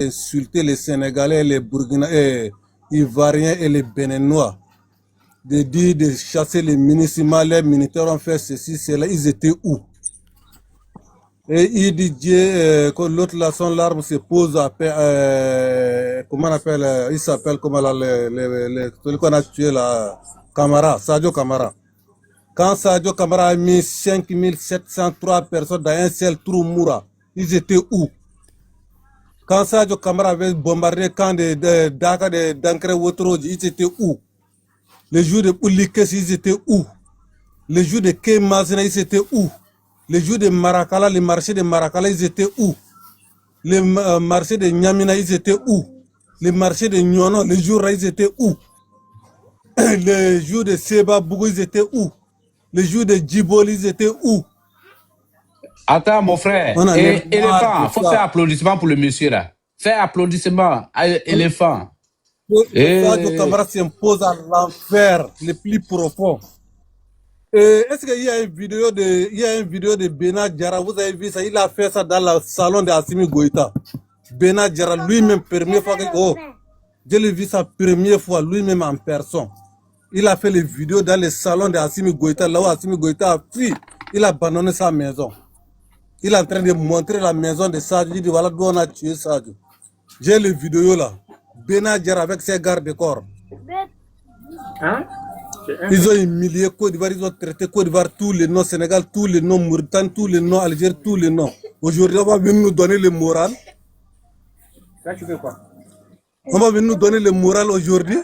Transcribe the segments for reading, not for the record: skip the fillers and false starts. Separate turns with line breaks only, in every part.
insulter les Sénégalais, les Burkinabés, Ivoiriens et les Béninois, de dire de chasser les municipaux, les militaires ont fait ceci, cela, ils étaient où? Et il dit que l'autre là, son l'arme se pose à comment on appelle, il s'appelle comment là, celui qu'on a tué là, Camara, Sadio Camara. Quand Sadio Camara a mis 5703 personnes dans un seul trou Moura, ils étaient où? Quand Sadio Camara avait bombardé le camp de Dakar, de Dankre Wotroji, ils étaient où? Les jours de Oulikes, ils étaient où? Les jours de Kemazina, ils étaient où? Les jours de Marakala, les marchés de Marakala, ils étaient où? Les marchés de Nyamina, ils étaient où? Les marchés de Nyono, les jours là, ils étaient où? Les jours de Seba Bougou, ils étaient où? Les jours de Djibol, ils étaient où?
Attends, mon frère. Éléphant, il faut faire applaudissement pour le monsieur là. Faire applaudissement à éléphant.
Sadio Camara s'impose à l'enfer le plus profond. Est-ce qu'il y a une vidéo de Bena Diarra, vous avez vu ça, il a fait ça dans le salon de Assimi Goïta. Bena Diarra lui-même, première fois, je l'ai vu ça première fois, lui-même en personne. Il a fait les vidéos dans le salon de Assimi Goïta, là où Assimi Goïta a fui, il a abandonné sa maison. Il est en train de montrer la maison de Sadio, il dit voilà d'où on a tué Sadio. J'ai les vidéos là, Bena Diarra avec ses gardes de corps.
Hein?
Ils ont humilié Côte d'Ivoire, ils ont traité Côte d'Ivoire, tous les noms Sénégal, tous les noms Mauritanie, tous les noms Algérie, tous les noms. Aujourd'hui, on va venir nous donner le moral.
Ça, tu fais quoi?
On va venir nous donner le moral aujourd'hui.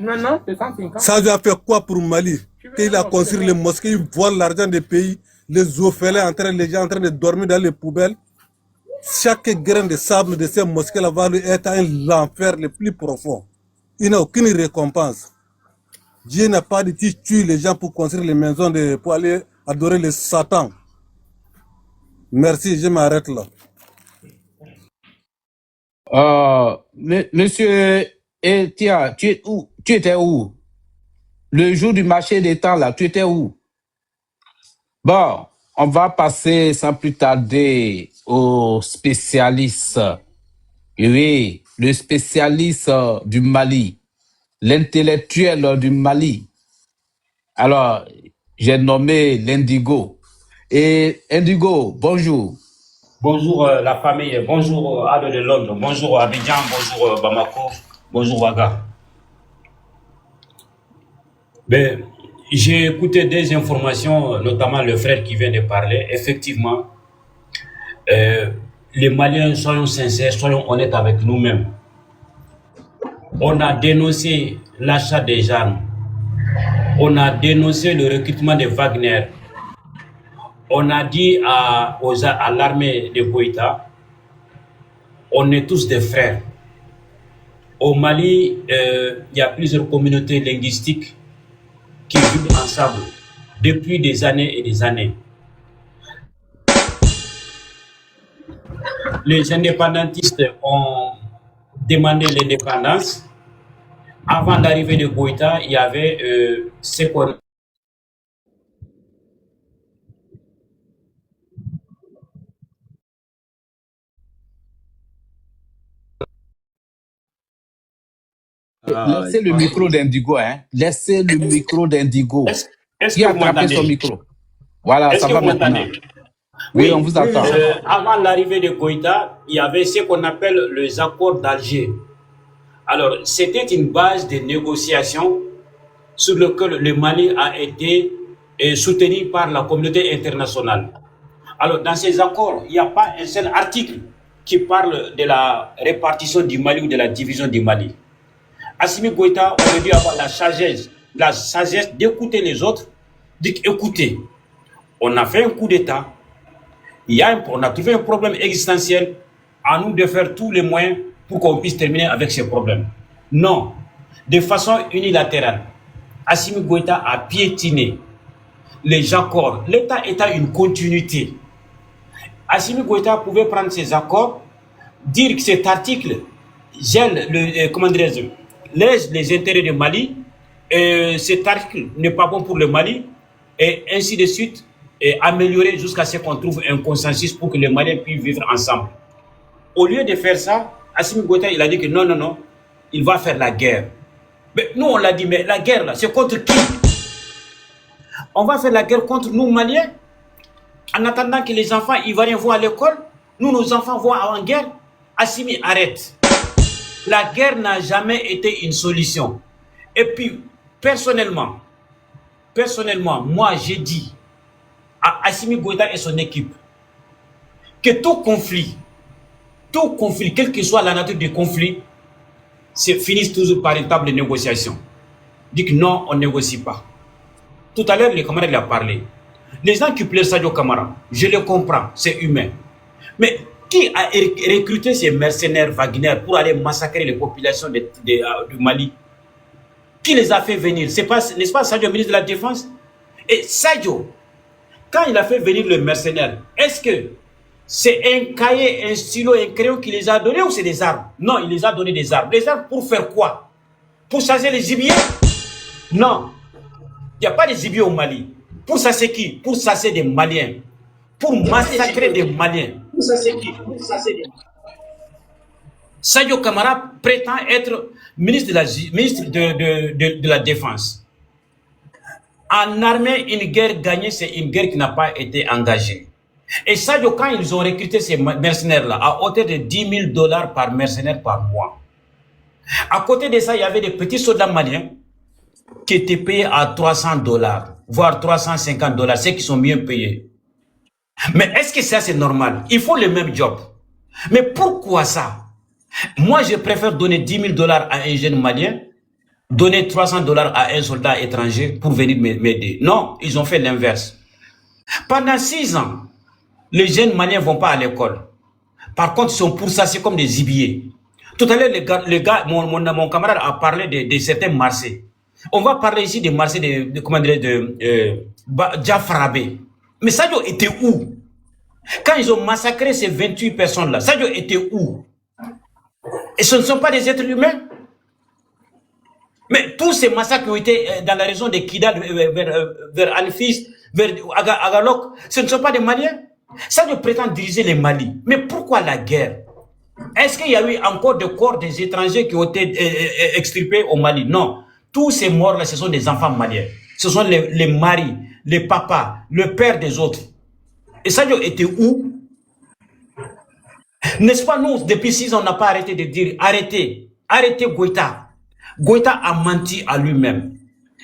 Non, c'est 150.
Ça a fait quoi pour Mali? Il a construit les mosquées, il vole l'argent des pays, les orphelins, les gens en train de dormir dans les poubelles. Chaque grain de sable de ces mosquées-là va être l'enfer le plus profond. Il n'a aucune récompense. Dieu n'a pas dit tu tues les gens pour construire les maisons, pour aller adorer le Satan. Merci, je m'arrête là.
Monsieur Etia, tu es où? Tu étais où? Le jour du marché des temps, là, tu étais où? Bon, on va passer sans plus tarder au spécialiste. Oui, le spécialiste du Mali, l'intellectuel du Mali. Alors, j'ai nommé l'Indigo. Et Indigo, bonjour.
Bonjour la famille, bonjour Ado de Londres, bonjour Abidjan, bonjour Bamako, bonjour Ouaga. Ben, j'ai écouté des informations, notamment le frère qui vient de parler. Effectivement, les Maliens, soyons sincères, soyons honnêtes avec nous-mêmes. On a dénoncé l'achat des armes. On a dénoncé le recrutement de Wagner. On a dit à l'armée de Goïta, on est tous des frères. Au Mali, il y a plusieurs communautés linguistiques qui vivent ensemble depuis des années et des années. Les indépendantistes ont demandé l'indépendance. Avant l'arrivée de Goïta, il y avait ce qu'on
Laissez le micro d'Indigo, hein. Laissez le micro d'Indigo.
Est-ce
Qui
que
a
vous
attrapé son
m'entendez?
micro? Voilà,
Est-ce
ça
que
va
vous
maintenant.
m'entendez?
Oui, on vous attend.
Avant l'arrivée de Goïta, il y avait ce qu'on appelle les accords d'Alger. Alors, c'était une base de négociation sur laquelle le Mali a été soutenu par la communauté internationale. Alors, dans ces accords, il n'y a pas un seul article qui parle de la répartition du Mali ou de la division du Mali. Assimi Goïta aurait dû avoir la sagesse d'écouter les autres, dire écoutez, on a fait un coup d'État, on a trouvé un problème existentiel, à nous de faire tous les moyens pour qu'on puisse terminer avec ces problèmes. Non, de façon unilatérale, Assimi Goïta a piétiné les accords. L'État est à une continuité. Assimi Goïta pouvait prendre ces accords, dire que cet article gèle les intérêts du Mali, cet article n'est pas bon pour le Mali, et ainsi de suite, et améliorer jusqu'à ce qu'on trouve un consensus pour que les Maliens puissent vivre ensemble. Au lieu de faire ça, Assimi Goïta, il a dit que non, non, non, il va faire la guerre. Mais nous, on l'a dit, mais la guerre, là, c'est contre qui? On va faire la guerre contre nous, Maliens. En attendant que les enfants ivoiriens vont à l'école, nous, nos enfants vont en guerre. Assimi, arrête. La guerre n'a jamais été une solution. Et puis, personnellement, moi, j'ai dit à Assimi Goïta et son équipe que tout conflit, quelle que soit la nature du conflit, finit toujours par une table de négociation. Dit que non, on ne négocie pas. Tout à l'heure, le camarade a parlé. Les gens qui pleurent Sadio Camara, je le comprends, c'est humain. Mais qui a recruté ces mercenaires Wagner pour aller massacrer les populations du Mali? Qui les a fait venir? N'est-ce pas Sadio, ministre de la Défense? Et Sadio, quand il a fait venir le mercenaire, est-ce que c'est un cahier, un stylo, un crayon qu'il les a donnés ou c'est des armes? Non, il les a donné des armes. Des armes pour faire quoi? Pour chasser les gibiers? Non. Il n'y a pas de gibier au Mali. Pour chasser qui? Pour chasser des Maliens. Pour massacrer des Maliens. Pour chasser qui? Pour chasser des Maliens. Sadio Camara prétend être ministre de la Défense. En armée, une guerre gagnée, c'est une guerre qui n'a pas été engagée. Et Sadio, quand ils ont recruté ces mercenaires-là, à hauteur de $10 000 par mercenaire par mois, à côté de ça, il y avait des petits soldats maliens qui étaient payés à $300, voire $350, ceux qui sont mieux payés. Mais est-ce que ça, c'est normal? Il faut le même job. Mais pourquoi ça? Moi, je préfère donner $10 000 à un jeune malien, donner $300 à un soldat étranger pour venir m'aider. Non, ils ont fait l'inverse. Pendant 6 ans, les jeunes maliens ne vont pas à l'école. Par contre, ils sont pourchassés comme des gibiers. Tout à l'heure, mon camarade a parlé de certains marchés. On va parler ici des marchés de Diafrabé. Mais Sadio était où? Quand ils ont massacré ces 28 personnes-là, Sadio était où? Et ce ne sont pas des êtres humains. Mais tous ces massacres qui ont été dans la région de Kidal, vers Anfis, vers Agalok, ce ne sont pas des Maliens. Sadio prétend diriger les Mali. Mais pourquoi la guerre? Est-ce qu'il y a eu encore des corps des étrangers qui ont été extirpés au Mali? Non. Tous ces morts-là, ce sont des enfants maliens. Ce sont les maris, les papas, le père des autres. Et Sadio était où? N'est-ce pas, nous, depuis 6 ans, on n'a pas arrêté de dire, arrêtez Goïta. Goïta a menti à lui-même.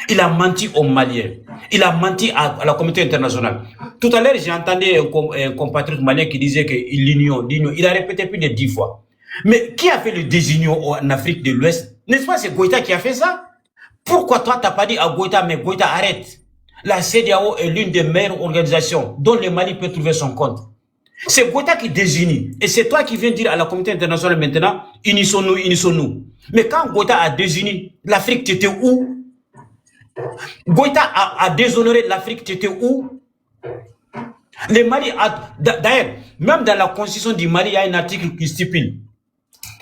Il a menti aux Maliens. Il a menti à la communauté internationale. Tout à l'heure, j'ai entendu un compatriote malien qui disait que l'union, il a répété plus de 10 fois. Mais qui a fait le désunion en Afrique de l'Ouest? N'est-ce pas, c'est Goïta qui a fait ça? Pourquoi toi, tu n'as pas dit à Goïta, mais Goïta, arrête. La CEDEAO est l'une des meilleures organisations dont le Mali peut trouver son compte. C'est Goïta qui désunit. Et c'est toi qui viens dire à la communauté internationale maintenant, unissons-nous, unissons-nous. Mais quand Goïta a désuni, l'Afrique, tu étais où? Goïta a déshonoré l'Afrique, tu étais où? Le Mali a... D'ailleurs, même dans la constitution du Mali, il y a un article qui stipule.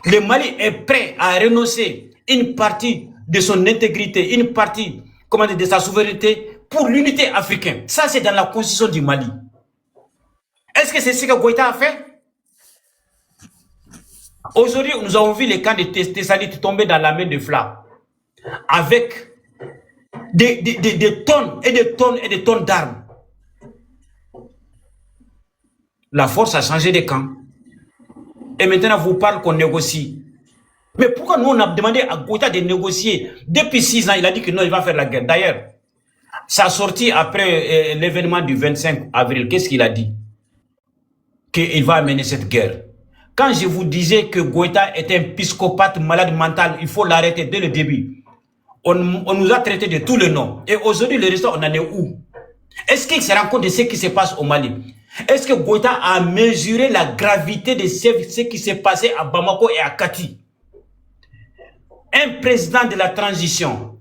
Le Mali est prêt à renoncer une partie de son intégrité, une partie, comment dire, de sa souveraineté pour l'unité africaine. Ça, c'est dans la constitution du Mali. Est-ce que c'est ce que Goïta a fait? Aujourd'hui, nous avons vu les camps de Thessalite tomber dans la main de Fla avec des tonnes et des tonnes et des tonnes d'armes. La force a changé de camp. Et maintenant, vous parlez qu'on négocie. Mais pourquoi nous, on a demandé à Goïta de négocier? Depuis 6 ans, il a dit que non, il va faire la guerre. D'ailleurs, sa sortie après l'événement du 25 avril, qu'est-ce qu'il a dit? Qu'il va mener cette guerre. Quand je vous disais que Goïta est un psychopathe malade mental, il faut l'arrêter dès le début. On nous a traité de tous les noms. Et aujourd'hui, le reste, on en est où? Est-ce qu'il se rend compte de ce qui se passe au Mali? Est-ce que Goïta a mesuré la gravité de ce qui s'est passé à Bamako et à Kati? Un président de la transition,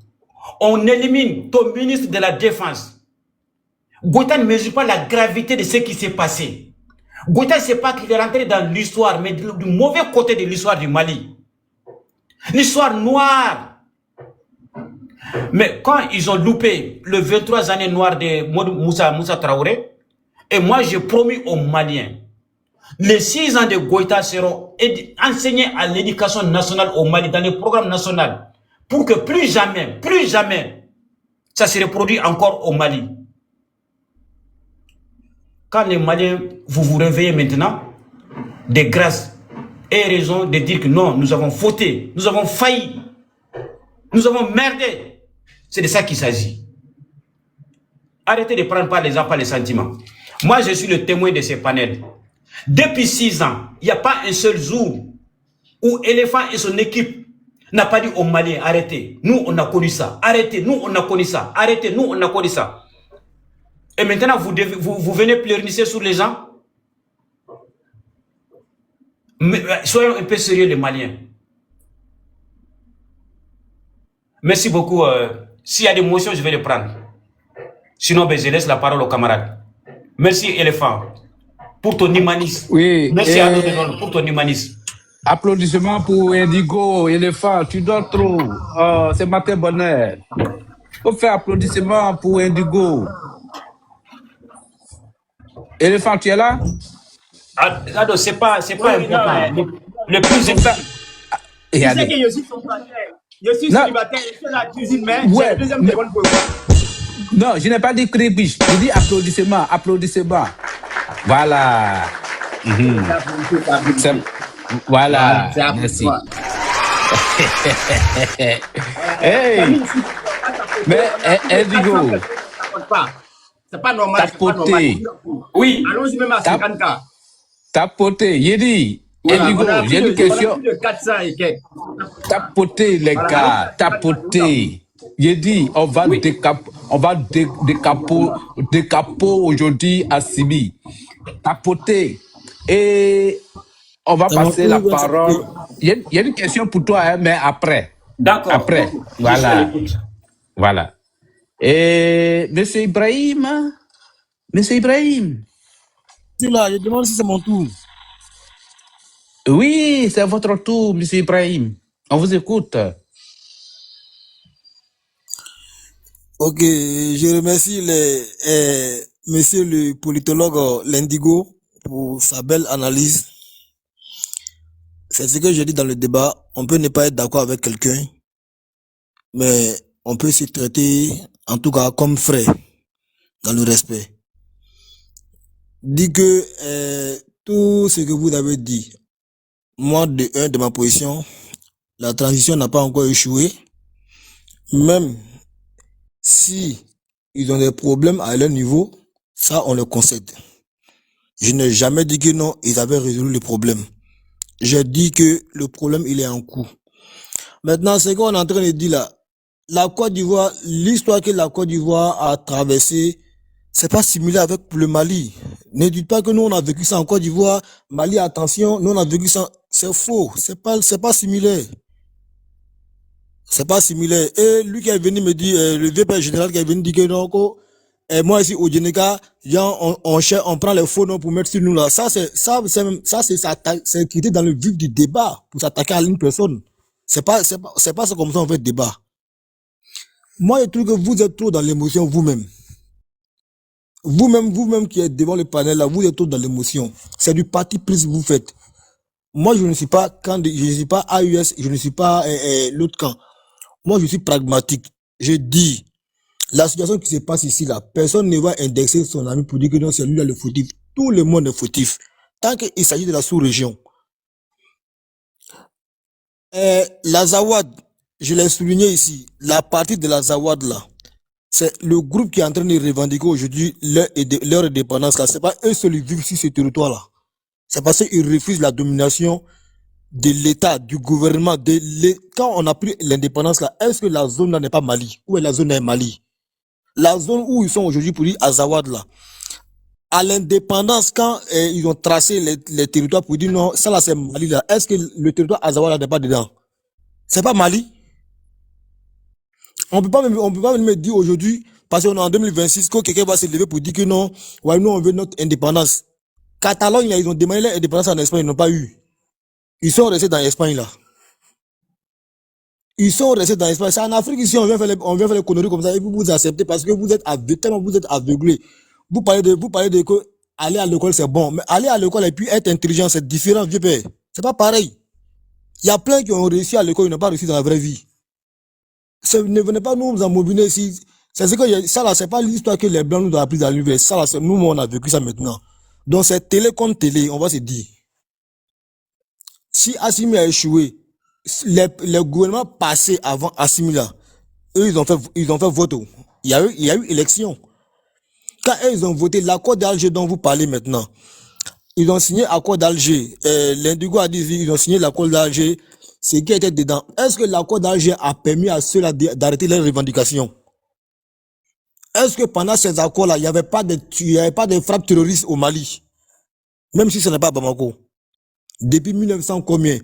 on élimine ton ministre de la Défense. Goïta ne mesure pas la gravité de ce qui s'est passé. Goïta ne sait pas qu'il est rentré dans l'histoire, mais du mauvais côté de l'histoire du Mali. L'histoire noire. Mais quand ils ont loupé le 23 années noires de Moussa Traoré, et moi j'ai promis aux Maliens, Les 6 ans de Goïta seront enseignés à l'éducation nationale au Mali, dans les programmes nationaux, pour que plus jamais, ça se reproduit encore au Mali. Quand les Maliens, vous vous réveillez maintenant, de grâce, et raison de dire que non, nous avons fauté, nous avons failli, nous avons merdé. C'est de ça qu'il s'agit. Arrêtez de prendre par les gens, par les sentiments. Moi, je suis le témoin de ces panels. Depuis 6 ans, il n'y a pas un seul jour où Éléphant et son équipe n'a pas dit aux Maliens, arrêtez, nous on a connu ça, arrêtez, nous on a connu ça, arrêtez, nous on a connu ça. Et maintenant, vous venez pleurnicher sur les gens. Mais, soyons un peu sérieux les Maliens. Merci beaucoup. S'il y a des motions, je vais les prendre. Sinon, ben, je laisse la parole aux camarades. Merci Éléphant pour ton humanisme.
Oui.
Merci à nous pour ton humanisme.
Applaudissements pour Indigo, Éléphant, tu dors trop. Oh, c'est matin bonheur. Faut faire applaudissements pour Indigo. Éléphant, tu es là?
Ah, c'est pas important. Le plus important.
Tu sais que je suis son frère. Je suis célibataire, je suis la cuisine, mais j'ai le deuxième téléphone pour moi.
Non, je n'ai pas dit crébiche. Je dis applaudissements, applaudissements. Voilà. Voilà. Merci. Hey. Mais Indigo.
C'est pas normal.
Tapoter.
Oui.
Allons-y même à 50K.
Tapoter. Yedi. Indigo, j'ai une question.
Plus de 400 et quelques.
Tapoter, les gars. Tapoter. J'ai dit, on va décapo aujourd'hui à Sibi. Tapoter. Et on va passer la parole. Il y a une question pour toi, hein, mais après.
D'accord.
Après. Voilà. Voilà. Et Monsieur Ibrahim.
Là, je demande si c'est mon tour.
Oui, c'est votre tour, Monsieur Ibrahim. On vous écoute.
Ok, je remercie monsieur le politologue L'Indigo pour sa belle analyse. C'est ce que j'ai dit dans le débat. On peut ne pas être d'accord avec quelqu'un, mais on peut se traiter, en tout cas, comme frère, dans le respect. Dit que tout ce que vous avez dit, moi, de ma position, la transition n'a pas encore échoué. Même si ils ont des problèmes à leur niveau, ça, on le concède. Je n'ai jamais dit que non, ils avaient résolu le problème. J'ai dit que le problème, il est en cours. Maintenant, ce qu'on est en train de dire là, la Côte d'Ivoire, l'histoire que la Côte d'Ivoire a traversée, c'est pas similaire avec le Mali. Ne dites pas que nous, on a vécu ça en Côte d'Ivoire. Mali, attention, nous, on a vécu ça. C'est faux. C'est pas similaire. C'est pas similaire. Et lui qui est venu me dire, le vieux père général qui est venu dire que non, et moi ici au Djeneka, on prend les faux noms pour mettre sur nous là. Ça c'est écrit dans le vif du débat pour s'attaquer à une personne. C'est pas comme ça on fait débat. Moi je trouve que vous êtes trop dans l'émotion vous-même. Vous-même qui êtes devant le panel là, vous êtes trop dans l'émotion. C'est du parti pris que vous faites. Moi je ne suis pas AUS, je ne suis pas l'autre camp. Moi je suis pragmatique. Je dis la situation qui se passe ici, là, personne ne va indexer son ami pour dire que non, c'est lui là le fautif. Tout le monde est fautif. Tant qu'il s'agit de la sous-région. La Zawad, je l'ai souligné ici, la partie de la Zawad là, c'est le groupe qui est en train de revendiquer aujourd'hui leur indépendance là. C'est pas eux seuls qui vivent sur ce territoire là. C'est parce qu'ils refusent la domination de l'État, du gouvernement. Quand on a pris l'indépendance là, est-ce que la zone là n'est pas Mali? Où est la zone là Mali? La zone où ils sont aujourd'hui pour dire Azawad là, à l'indépendance, quand ils ont tracé les territoires pour dire non, ça là c'est Mali là, est-ce que le territoire Azawad là n'est pas dedans? C'est pas Mali? On peut pas me dire aujourd'hui, parce qu'on est en 2026, que quelqu'un va se lever pour dire que non, ouais, nous on veut notre indépendance. Catalogne là, ils ont demandé l'indépendance en Espagne, ils n'ont pas eu. Ils sont restés dans l'Espagne là. Ils sont restés dans l'espace. C'est en Afrique ici, on vient faire les conneries comme ça et vous acceptez parce que vous êtes aveuglés. Vous parlez de que aller à l'école, c'est bon. Mais aller à l'école et puis être intelligent, c'est différent, vieux père. C'est pas pareil. Il y a plein qui ont réussi à l'école, ils n'ont pas réussi dans la vraie vie. Ne venez pas nous embobiner ici. C'est ce que ça là, c'est pas l'histoire que les blancs nous ont appris à l'université. Ça là, c'est nous, on a vécu ça maintenant. Donc c'est télé contre télé, on va se dire. Si Assimi a échoué, les gouvernements passés avant Assimi là, eux ils ont fait vote. Il y a eu élection. Quand eux, ils ont voté l'accord d'Alger dont vous parlez maintenant, ils ont signé l'accord d'Alger. L'Indigo a dit ils ont signé l'accord d'Alger. Ce qui était dedans. Est-ce que l'accord d'Alger a permis à ceux-là d'arrêter leurs revendications? Est-ce que pendant ces accords-là, il n'y avait pas de frappes terroristes au Mali? Même si ce n'est pas à Bamako. Depuis 1900 combien?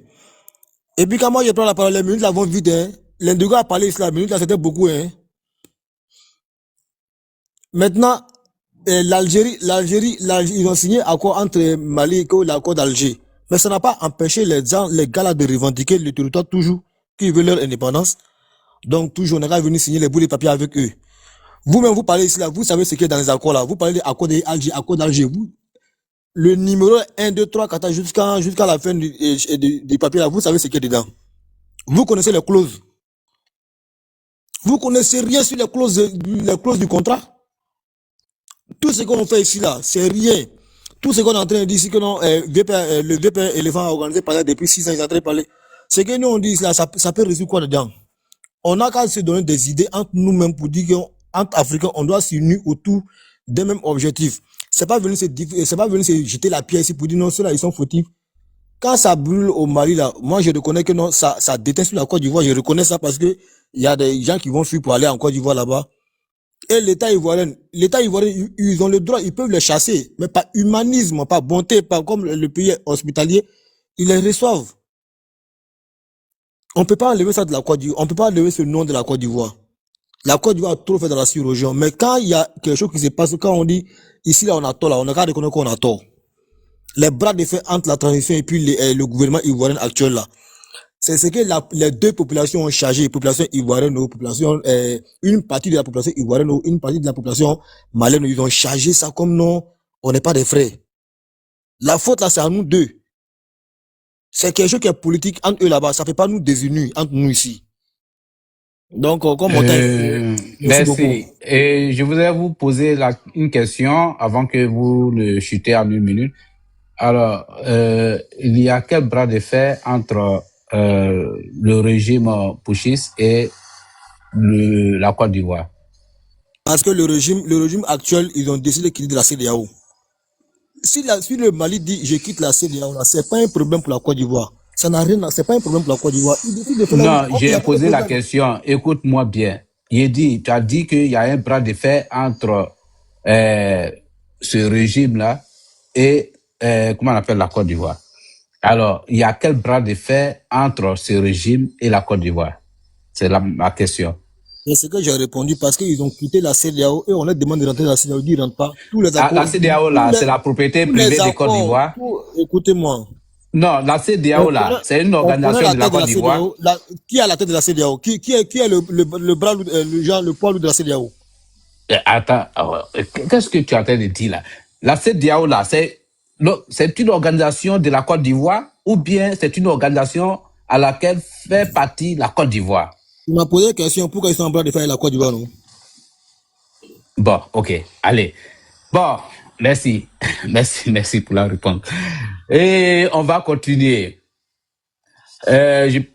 Et puis quand moi je prends la parole, les minutes là vont vite. Hein. L'Indigo a parlé ici, la minute là c'était beaucoup. Hein. Maintenant, l'Algérie, ils ont signé accord entre Mali et l'accord d'Alger. Mais ça n'a pas empêché les gars là de revendiquer le territoire toujours, qui veulent leur indépendance. Donc toujours, on est venu signer les bouts de papier avec eux. Vous-même, vous parlez ici là, vous savez ce qu'il y a dans les accords là. Vous parlez des accords d'Alger, accord d'Alger. Vous, le numéro 1, 2, 3, 4 jusqu'à la fin du papier là, vous savez ce qu'il y a dedans. Vous connaissez les clauses. Vous connaissez rien sur les clauses du contrat. Tout ce qu'on fait ici là, c'est rien. Tout ce qu'on est en train de dire ici que non, le VPR éléphant a organisé par là depuis 6 ans, ils sont en train de parler. Ce que nous on dit ici là, ça peut résoudre quoi dedans? On n'a qu'à se donner des idées entre nous-mêmes pour dire qu'entre Africains, on doit s'unir autour d'un même objectif. C'est pas venir se jeter la pierre ici pour dire non, ceux-là, ils sont fautifs. Quand ça brûle au Mali, là, moi, je reconnais que non, ça déteint sur la Côte d'Ivoire. Je reconnais ça parce que il y a des gens qui vont fuir pour aller en Côte d'Ivoire là-bas. Et l'État ivoirien, ils ont le droit, ils peuvent les chasser, mais pas humanisme, pas bonté, pas comme le pays hospitalier, ils les reçoivent. On peut pas enlever ça de la Côte d'Ivoire, on peut pas enlever ce nom de la Côte d'Ivoire. La Côte d'Ivoire a trop fait dans la sous-région, mais quand il y a quelque chose qui se passe, quand on dit, ici là on a tort, là, on a qu'à reconnaître qu'on a tort. Les bras de fer entre la transition et puis le gouvernement ivoirien actuel là. C'est ce que les deux populations ont chargé, population ivoirienne, une partie de la population ivoirienne, une partie de la population malienne, ils ont chargé ça comme non, on n'est pas des frères. La faute là, c'est à nous deux. C'est quelque chose qui est politique entre eux là-bas, ça ne fait pas nous désunir entre nous ici. Donc, comme on
merci beaucoup. Et je voudrais vous poser une question avant que vous le chutez en 1 minute. Alors, il y a quel bras de fer entre le régime putschiste et la Côte d'Ivoire?
Parce que le régime actuel, ils ont décidé de quitter la CEDEAO. Si le Mali dit je quitte la CEDEAO, c'est pas un problème pour la Côte d'Ivoire. Ça n'a rien, c'est pas un problème pour la Côte d'Ivoire.
Non, j'ai posé la question. Écoute-moi bien. Tu as dit qu'il y a un bras de fer entre ce régime-là et comment on appelle la Côte d'Ivoire. Alors, il y a quel bras de fer entre ce régime et la Côte d'Ivoire? C'est ma question.
C'est ce que j'ai répondu parce qu'ils ont quitté la CEDEAO et on leur demande de rentrer dans la CEDEAO, ils ne rentrent pas. Tous les accords,
la CEDEAO là, c'est la propriété privée de Côte d'Ivoire.
Écoutez-moi.
Non, la CEDEAO là, c'est une organisation de la Côte d'Ivoire.
Qui est à la tête de la CEDEAO? Qui est le bras, le poids lourd de la CEDEAO?
Attends, qu'est-ce que tu es en train de dire là? La CEDEAO là, c'est une organisation de la Côte d'Ivoire ou bien c'est une organisation à laquelle fait partie la Côte d'Ivoire?
Tu m'as posé la question, pourquoi ils sont en train de faire la Côte d'Ivoire, non?
Bon, ok, allez. Bon, merci. merci pour la réponse. Et on va continuer.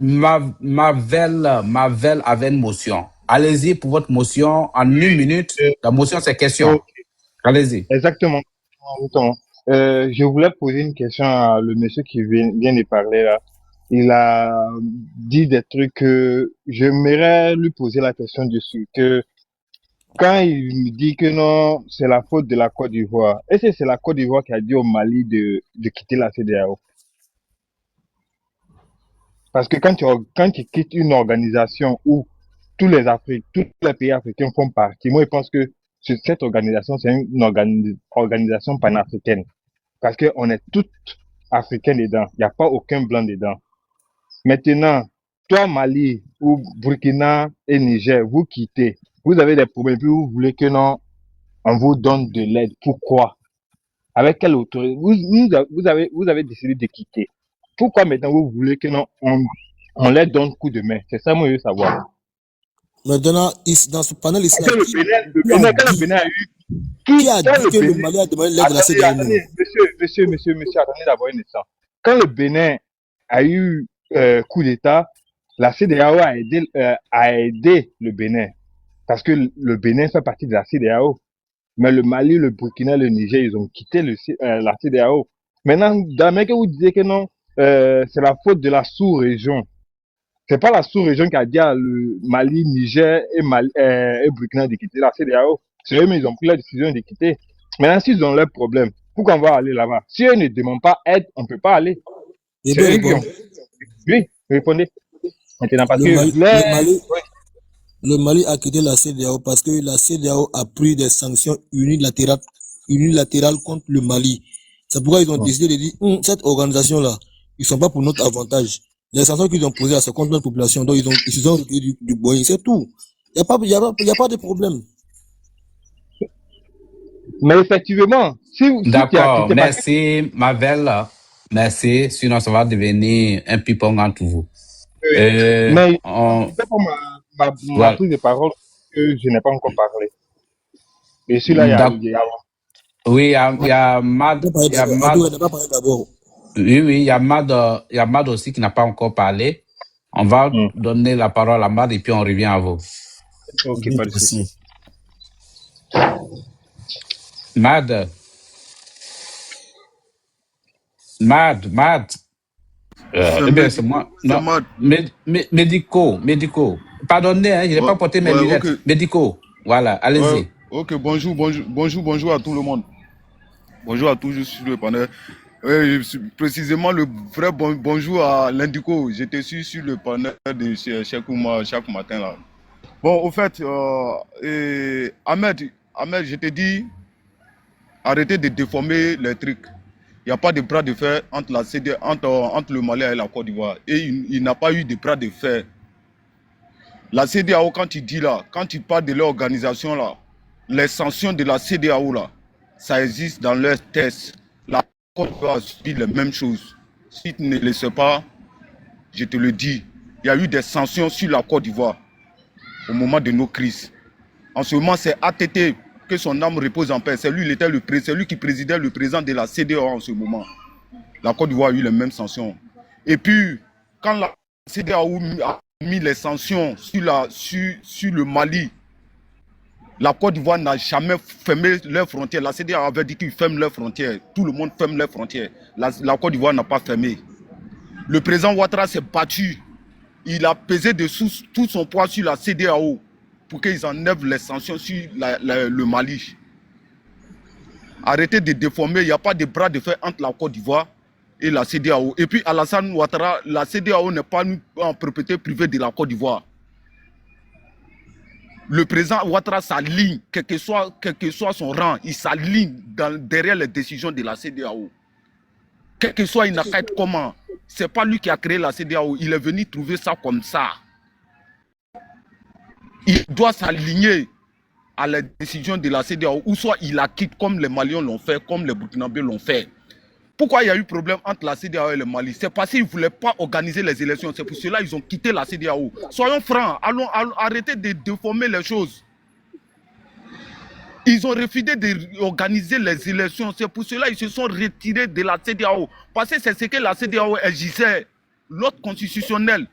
Mavel avait une motion. Allez-y pour votre motion en 1 minute. La motion, c'est question.
Okay.
Allez-y.
Exactement. Je voulais poser une question à le monsieur qui vient de parler là. Il a dit des trucs que j'aimerais lui poser la question dessus. Que quand il me dit que non, c'est la faute de la Côte d'Ivoire, est-ce que c'est la Côte d'Ivoire qui a dit au Mali de quitter la CEDEAO? Parce que quand tu quittes une organisation où tous les pays africains font partie, moi je pense que cette organisation, c'est une organisation panafricaine. Parce qu'on est tous africains dedans. Il n'y a pas aucun blanc dedans. Maintenant, toi, Mali ou Burkina et Niger, vous quittez. Vous avez des problèmes, puis vous voulez que non, on vous donne de l'aide. Pourquoi? Avec quelle autorité? Vous avez décidé de quitter. Pourquoi maintenant vous voulez que non, on leur donne coup de main? C'est ça, moi, je veux savoir.
Maintenant, dans ce panel ici,
Quand le Bénin a eu,
qui a dit que le Mali a demandé l'aide de la CEDEAO?
Attendez, monsieur, attendez d'abord un instant. Quand le Bénin a eu coup d'État, la CEDEAO a aidé le Bénin. Parce que le Bénin fait partie de la CEDEAO. Mais le Mali, le Burkina, le Niger, ils ont quitté la CEDEAO. Maintenant, jamais que vous disiez que non, c'est la faute de la sous-région. C'est pas la sous-région qui a dit à le Mali, Niger et Burkina de quitter la CEDEAO. C'est eux, mais ils ont pris la décision de quitter. Maintenant, s'ils ont leurs problèmes, pourquoi on va aller là-bas? Si eux ne demandent pas aide, on ne peut pas aller.
C'est eux qui ont...
Oui, répondez. Maintenant, parce que
le Mali a quitté la CEDEAO parce que la CEDEAO a pris des sanctions unilatérales contre le Mali. C'est pourquoi ils ont décidé de dire, cette organisation-là, ils sont pas pour notre avantage. Les sanctions qu'ils ont posées, c'est contre notre population. Donc, ils se sont retirés du Boeing. C'est tout. Il n'y a pas de problème.
Mais effectivement,
d'accord, merci, Mavel. Merci, sinon ça va devenir un ping-pong entre vous.
Mais c'est pas ma prise de parole que je n'ai pas encore parlé. Et celui-là, il y a
oui, il y a Mad. Oui, il y a Mad aussi qui n'a pas encore parlé. On va donner la parole à Mad et puis on revient à vous.
Ok, pas de souci.
Mad. C'est moi. Non, médicaux. Pardonnez, je n'ai pas porté mes lunettes. Okay. Médicaux. Voilà, allez-y.
Ok, bonjour à tout le monde. Bonjour à tous sur le panel. Précisément, le vrai bonjour à l'Indico. J'étais sur le panel de Chekouma chaque matin là. Bon, au fait, Ahmed, je t'ai dit, arrêtez de déformer les trucs. Il n'y a pas de bras de fer entre la CEDEAO, entre le Mali et la Côte d'Ivoire. Et il n'a pas eu de bras de fer. La CEDEAO, quand il dit là, quand il parle de leur organisation là, les sanctions de la CEDEAO là, ça existe dans leurs tests. La Côte d'Ivoire dit les mêmes choses. Si tu ne le sais pas, je te le dis, il y a eu des sanctions sur la Côte d'Ivoire au moment de nos crises. En ce moment, c'est ATT, que son âme repose en paix. C'est lui qui présidait le président de la CEDEAO en ce moment. La Côte d'Ivoire a eu les mêmes sanctions. Et puis, quand la CEDEAO a mis les sanctions sur le Mali, la Côte d'Ivoire n'a jamais fermé leurs frontières. La CEDEAO avait dit qu'ils ferment leurs frontières. Tout le monde ferme leurs frontières. La Côte d'Ivoire n'a pas fermé. Le président Ouattara s'est battu. Il a pesé tout son poids sur la CEDEAO pour qu'ils enlèvent les sanctions sur le Mali. Arrêtez de déformer. Il n'y a pas de bras de fer entre la Côte d'Ivoire et la CEDEAO. Et puis Alassane Ouattara, la CEDEAO n'est pas en propriété privée de la Côte d'Ivoire. Le président Ouattara s'aligne, quel que soit son rang, il s'aligne derrière les décisions de la CEDEAO. Quel que soit, il n'a qu'à être comment. Ce n'est pas lui qui a créé la CEDEAO, il est venu trouver ça comme ça. Il doit s'aligner à la décision de la CEDEAO, ou soit il la quitte comme les Maliens l'ont fait, comme les Burkinabés l'ont fait. Pourquoi il y a eu problème entre la CEDEAO et le Mali? C'est parce qu'ils ne voulaient pas organiser les élections. C'est pour cela qu'ils ont quitté la CEDEAO. Soyons francs, allons arrêter de déformer les choses. Ils ont refusé d'organiser les élections. C'est pour cela qu'ils se sont retirés de la CEDEAO. Parce que c'est ce que la CEDEAO exigeait, l'ordre constitutionnel.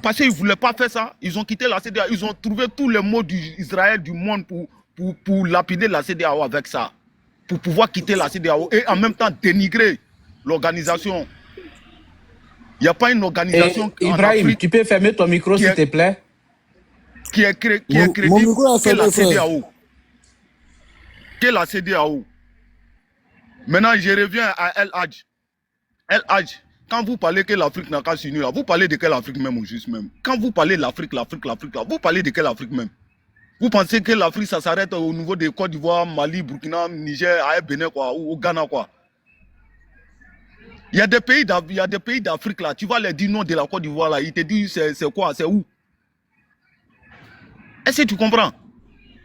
Parce qu'ils ne voulaient pas faire ça. Ils ont quitté la CEDEAO. Ils ont trouvé tous les mots d'Israël du monde pour lapider la CEDEAO avec ça. Pour pouvoir quitter la CEDEAO et en même temps dénigrer l'organisation. Il n'y a pas une organisation
Ibrahim, Afrique, tu peux fermer ton micro s'il te plaît?
Qui est crédible que la CEDEAO. Que la CEDEAO. Maintenant, je reviens à El Hadj. El Hadj, quand vous parlez que l'Afrique n'a qu'à s'unir, vous parlez de quelle Afrique même au juste même? Quand vous parlez de l'Afrique, vous parlez de quelle Afrique même? Vous pensez que l'Afrique, ça s'arrête au niveau de Côte d'Ivoire, Mali, Burkina, Niger, Bénin, quoi, ou au Ghana, quoi? Il y a des pays d'Afrique, là, tu vas leur dire non de la Côte d'Ivoire, là, ils te disent c'est quoi, c'est où? Est-ce que tu comprends?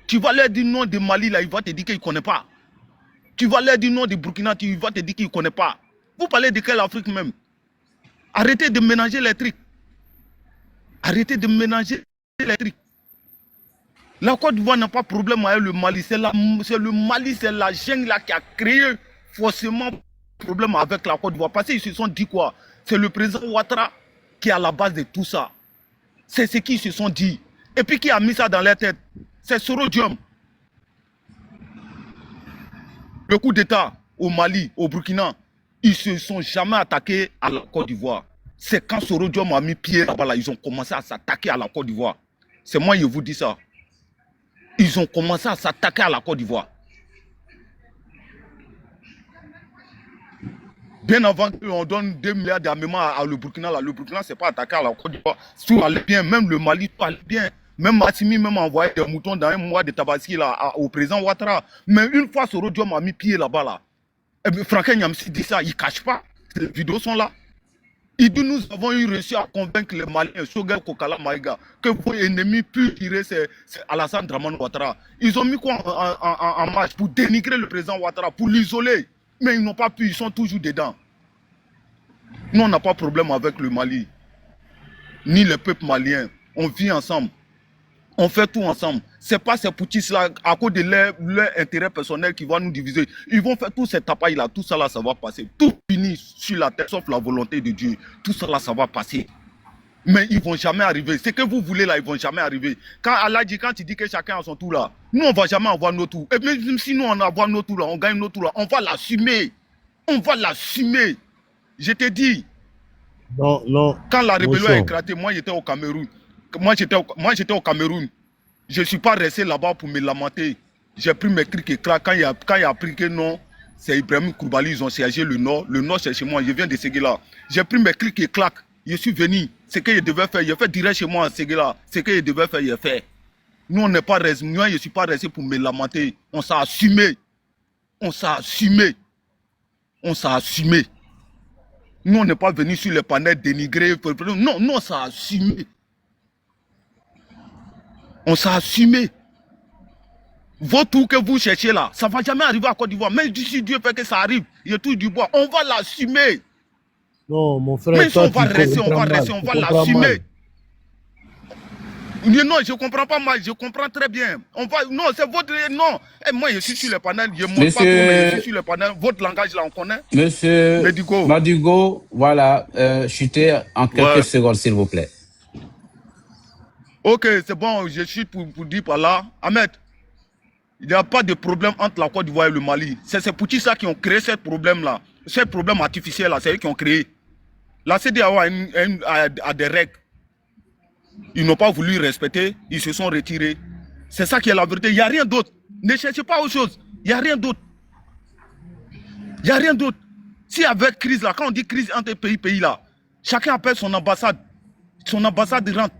Tu vas leur dire non de Mali, là, ils vont te dire qu'ils ne connaissent pas. Tu vas leur dire non du Burkina, tu vas te dire qu'ils ne connaissent pas. Vous parlez de quelle Afrique même? Arrêtez de mélanger les trucs. Arrêtez de mélanger les trucs. La Côte d'Ivoire n'a pas de problème avec le Mali. C'est le Mali, c'est la jungle là qui a créé forcément problème avec la Côte d'Ivoire. Parce qu'ils se sont dit quoi? C'est le président Ouattara qui est à la base de tout ça. C'est ce qu'ils se sont dit. Et puis qui a mis ça dans leur tête? C'est Sorodium. Le coup d'État au Mali, au Burkina, ils ne se sont jamais attaqués à la Côte d'Ivoire. C'est quand Sorodium a mis pied là-bas, là, ils ont commencé à s'attaquer à la Côte d'Ivoire. C'est moi qui vous dis ça. Ils ont commencé à s'attaquer à la Côte d'Ivoire. Bien avant qu'on donne 2 milliards d'armements à le Burkina, là, le Burkina ne s'est pas attaqué à la Côte d'Ivoire. Tout allait bien, même le Mali, tout allait bien. Même Massimi même envoyé des moutons dans un mois de Tabaski là, au président Ouattara. Mais une fois Sorodium a mis pied là-bas, là, Franck Nyamsi dit ça, il ne cache pas. Les vidéos sont là. Il dit nous avons eu réussi à convaincre les Maliens, Shogel Kokala Maïga, que vos ennemis puissent tirer, c'est Alassane Dramane Ouattara. Ils ont mis quoi en marche pour dénigrer le président Ouattara, pour l'isoler. Mais ils n'ont pas pu, ils sont toujours dedans. Nous, on n'a pas de problème avec le Mali, ni le peuple malien. On vit ensemble. On fait tout ensemble. Ce n'est pas ces poutistes-là, à cause de leur intérêt personnel qui vont nous diviser. Ils vont faire tous ces tapailles-là, tout ça là, ça va passer. Tout finit sur la terre, sauf la volonté de Dieu. Tout ça là, ça va passer. Mais ils ne vont jamais arriver. Ce que vous voulez là, ils ne vont jamais arriver. Quand Allah dit, quand il dit que chacun a son tour là, nous, on ne va jamais avoir nos tours. Et même si nous, on a nos tours là, on gagne nos tours là, on va l'assumer. On va l'assumer. Je te dis.
Non, non.
Quand la rébellion a éclaté, moi, j'étais au Cameroun. Moi, j'étais au Cameroun. Je ne suis pas resté là-bas pour me lamenter. J'ai pris mes crics et claques. Quand il a appris que non, c'est Ibrahim Koulibaly, ils ont siégé le Nord. Le Nord, c'est chez moi. Je viens de Séguéla. J'ai pris mes clics et claques. Je suis venu. Ce que je devais faire, j'ai fait direct chez moi à Séguéla. Ce que je devais faire, j'ai fait. Nous, on n'est pas resté. Moi, je ne suis pas resté pour me lamenter. On s'est assumé. On s'est assumé. On s'est assumé. Nous, on n'est pas venu sur les panels dénigrer. Non, non, on s'est assumé. On s'est assumé. Votre tour que vous cherchez là, ça ne va jamais arriver à Côte d'Ivoire. Même si Dieu fait que ça arrive, il touche du bois. On va l'assumer.
Non, mon frère,
même si
toi,
on va rester, on va l'assumer. Non, je ne comprends pas mal, je comprends très bien. Non, c'est votre... Non. Et moi, je suis sur le panel, je ne montre pas trop, mais je suis sur le panel. Votre langage, là, on connaît.
Monsieur Madigo, voilà, chutez en quelques secondes, s'il vous plaît.
Ok, c'est bon, je chute pour dire par là. Ahmed, il n'y a pas de problème entre la Côte d'Ivoire et le Mali. C'est ces petits ça qui ont créé ce problème-là. Ce problème artificiel-là, c'est eux qui ont créé. La CEDEAO a des règles. Ils n'ont pas voulu respecter, ils se sont retirés. C'est ça qui est la vérité. Il n'y a rien d'autre. Ne cherchez pas autre chose. Il n'y a rien d'autre. Il n'y a rien d'autre. Si avec crise là, quand on dit crise entre pays là, chacun appelle son ambassade. Son ambassade rentre.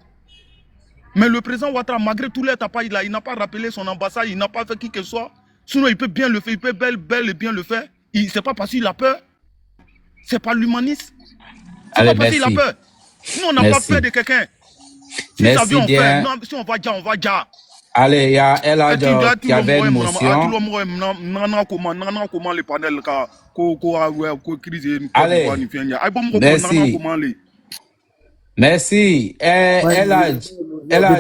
Mais le président Ouattara, malgré tous les tapas, il n'a pas rappelé son ambassade, il n'a pas fait qui que ce soit. Sinon, il peut bien le faire, il peut bel et bien le faire. C'est pas parce qu'il a peur. C'est pas l'humanisme. C'est pas parce qu'il a peur. Nous, on n'a pas peur de quelqu'un. Si ça vient, on fait. Non, si on va déjà, on va déjà.
Allez, il y a Eladjo qui avait une motion. Allez, merci. Merci. Eladjo. Allez.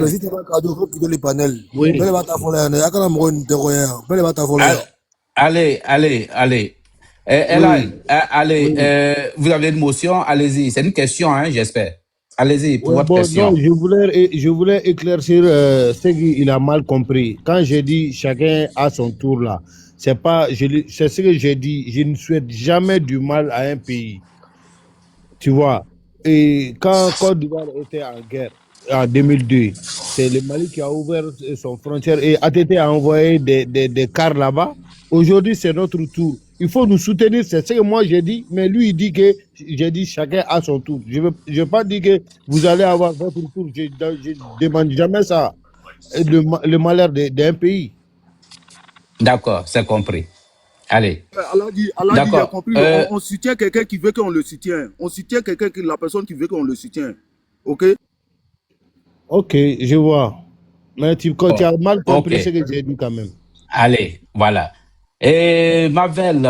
Allez, vous avez une motion, allez-y. C'est une question, hein, j'espère. Allez-y, pour votre question.
Non, je voulais éclaircir ce qu'il a mal compris. Quand j'ai dit chacun a son tour là, c'est ce que j'ai dit. Je ne souhaite jamais du mal à un pays. Tu vois. Et quand Côte d'Ivoire était en guerre en 2002, c'est le Mali qui a ouvert son frontière et ATT a envoyé des cars là-bas. Aujourd'hui, c'est notre tour. Il faut nous soutenir, c'est ce que moi j'ai dit, mais lui il dit que j'ai dit chacun a son tour. Je ne veux pas dire que vous allez avoir votre tour, je ne demande jamais ça, le malheur d'un pays.
D'accord, c'est compris. Allez.
Allah dit, il a compris, on soutient quelqu'un qui veut qu'on le soutienne. On soutient la personne qui veut qu'on le soutienne. Ok?
Ok, je vois. Mais tu as mal compris ce que j'ai dit quand même.
Allez, voilà. Et Mavel,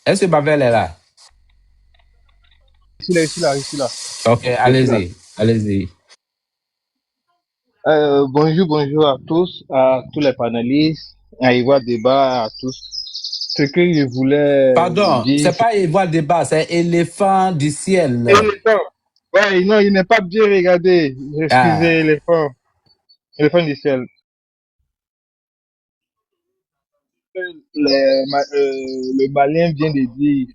est-ce que Mavel est là?
Je suis là, je suis là.
Ok, allez-y.
Bonjour à tous les panélistes, à Ivoire Débat, à tous. Ce que je voulais
Pardon,
dire,
c'est pas Ivoire Débat, c'est éléphant du ciel.
éléphant. Ouais, non, il n'est pas bien regardé.
Ah,
Excusez, éléphant. Éléphant du ciel. Le Malien vient de dire,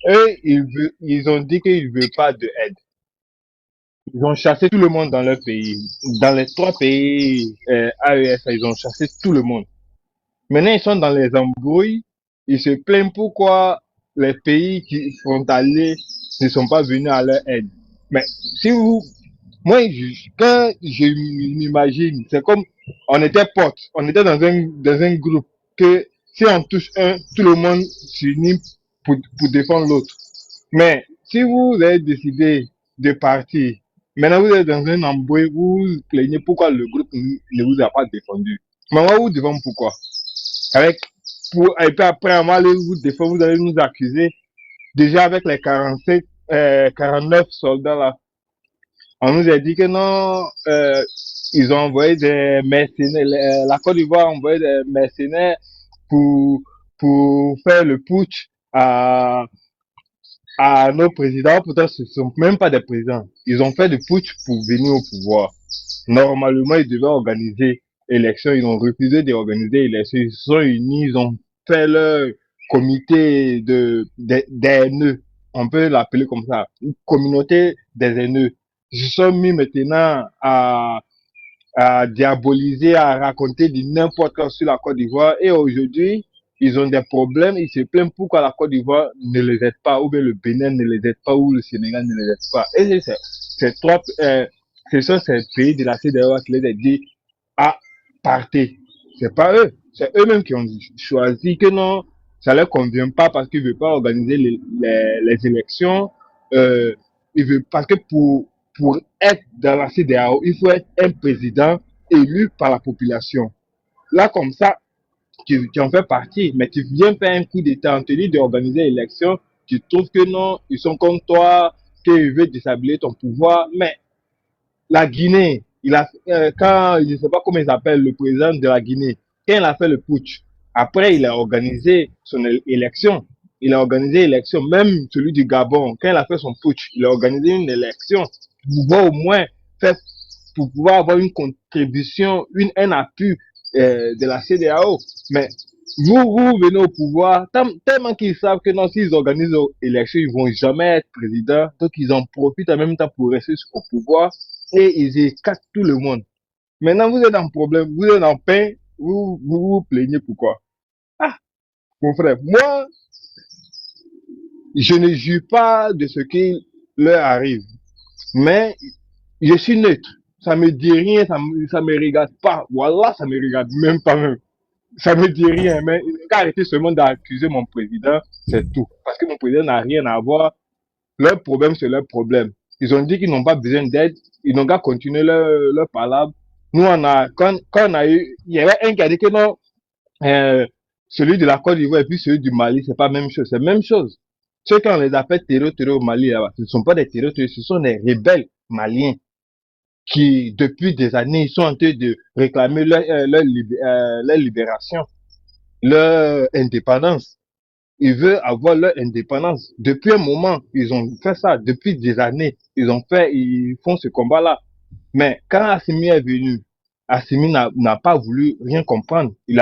eux, ils ont dit qu'ils ne veulent pas de aide. Ils ont chassé tout le monde dans leur pays. Dans les 3 pays AES, ils ont chassé tout le monde. Maintenant, ils sont dans les embrouilles. Ils se plaignent pourquoi les pays qui frontaliers ne sont pas venus à leur aide. Mais si vous, moi, quand je m'imagine, c'est comme on était potes, on était dans un groupe que si on touche un, tout le monde s'unit pour défendre l'autre. Mais si vous avez décidé de partir, maintenant vous êtes dans un embrouille, vous vous plaignez pourquoi le groupe ne vous a pas défendu. Mais moi, vous défendre pourquoi? Et puis après, on va aller vous défendre, vous allez nous accuser. Déjà avec les 49 soldats là, on nous a dit que non, ils ont envoyé des mercenaires, la Côte d'Ivoire a envoyé des mercenaires pour, pour faire le putsch à nos présidents. Pourtant, ce ne sont même pas des présidents. Ils ont fait le putsch pour venir au pouvoir. Normalement, ils devaient organiser élection. Ils ont refusé d'organiser élection. Ils se sont unis, ils ont fait leur comité des haineux. On peut l'appeler comme ça. Une communauté des haineux. Ils se sont mis maintenant à diaboliser, à raconter du n'importe quoi sur la Côte d'Ivoire. Et aujourd'hui, ils ont des problèmes. Ils se plaignent pourquoi la Côte d'Ivoire ne les aide pas, ou bien le Bénin ne les aide pas, ou le Sénégal ne les aide pas. Et ce sont ces pays de la CEDEAO qui les ont dit à partir. C'est pas eux. C'est eux-mêmes qui ont choisi que non, ça leur convient pas parce qu'ils veulent pas organiser les élections. Ils veulent, parce que pour être dans la CEDEAO, il faut être un président élu par la population. Là, comme ça, tu en fais partie, mais tu viens faire un coup d'État en tenue d'organiser l'élection, tu trouves que non, ils sont comme toi, qu'ils veulent déstabiliser ton pouvoir, mais la Guinée, quand, je ne sais pas comment il s'appelle, le président de la Guinée, quand il a fait le putsch, après il a organisé son élection. Il a organisé l'élection, même celui du Gabon, quand il a fait son putsch, il a organisé une élection pour pouvoir au moins faire, pour pouvoir avoir une contribution, un appui de la CEDEAO. Mais vous venez au pouvoir, tellement qu'ils savent que non, s'ils organisent l'élection, ils vont jamais être président, donc ils en profitent en même temps pour rester au pouvoir et ils écartent tout le monde. Maintenant, vous êtes en problème, vous êtes en pain, vous plaignez pourquoi? Ah, mon frère, moi, je ne juge pas de ce qui leur arrive, mais je suis neutre. Ça me dit rien, ça me regarde pas. Voilà, ça me regarde même pas même. Ça me dit rien, mais il faut arrêter seulement d'accuser mon président, c'est tout. Parce que mon président n'a rien à voir. Leur problème, c'est leur problème. Ils ont dit qu'ils n'ont pas besoin d'aide. Ils n'ont qu'à continuer leur palabre. Nous, quand on a eu, il y avait un qui a dit que non, celui de la Côte d'Ivoire et puis celui du Mali, c'est pas la même chose. C'est la même chose. Ceux qui on les appelle terror au Mali, là-bas, ce ne sont pas des terror, ce sont des rebelles maliens qui, depuis des années, ils sont en train de réclamer leur libération, leur indépendance. Ils veulent avoir leur indépendance. Depuis un moment, ils ont fait ça. Depuis des années, ils font ce combat-là. Mais quand Assimi est venu, Assimi n'a pas voulu rien comprendre. Il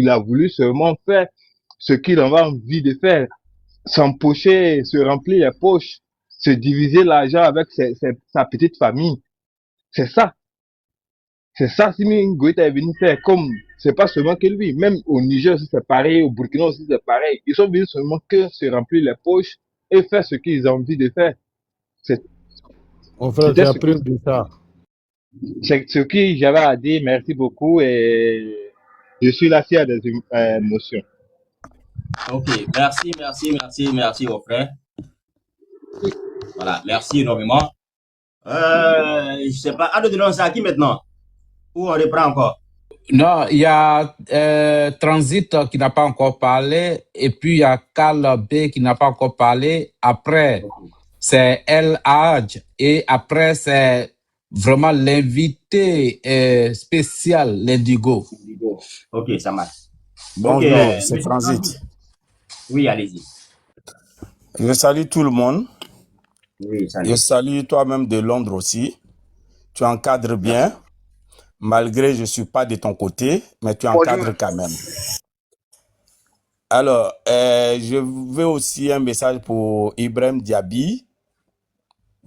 a voulu seulement faire ce qu'il avait envie de faire. S'empocher, se remplir les poches, se diviser l'argent avec sa petite famille. C'est ça. C'est ça, Assimi Goïta est venu faire. Comme, c'est pas seulement que lui. Même au Niger aussi, c'est pareil. Au Burkina aussi, c'est pareil. Ils sont venus seulement que se remplir les poches et faire ce qu'ils ont envie de faire.
Mon frère, tu as pris de ça.
C'est ce que j'avais à dire. Merci beaucoup et je suis là s'il y a des émotions.
Ok, merci, mon frère. Voilà, merci énormément. Je sais pas, à de lancer à qui maintenant? Ou on reprend encore?
Non, il y a Transit qui n'a pas encore parlé, et puis il y a Carl B qui n'a pas encore parlé. Après, c'est El Hadj, et après, c'est vraiment l'invité spécial, l'Indigo.
Ok, ça marche.
Bonjour, c'est
Monsieur
Transit.
Transit. Oui, allez-y.
Je salue tout le monde.
Oui, salut.
Je salue toi-même de Londres aussi. Tu encadres bien, malgré je ne suis pas de ton côté, mais tu encadres quand même. Alors, je veux aussi un message pour Ibrahim Diaby,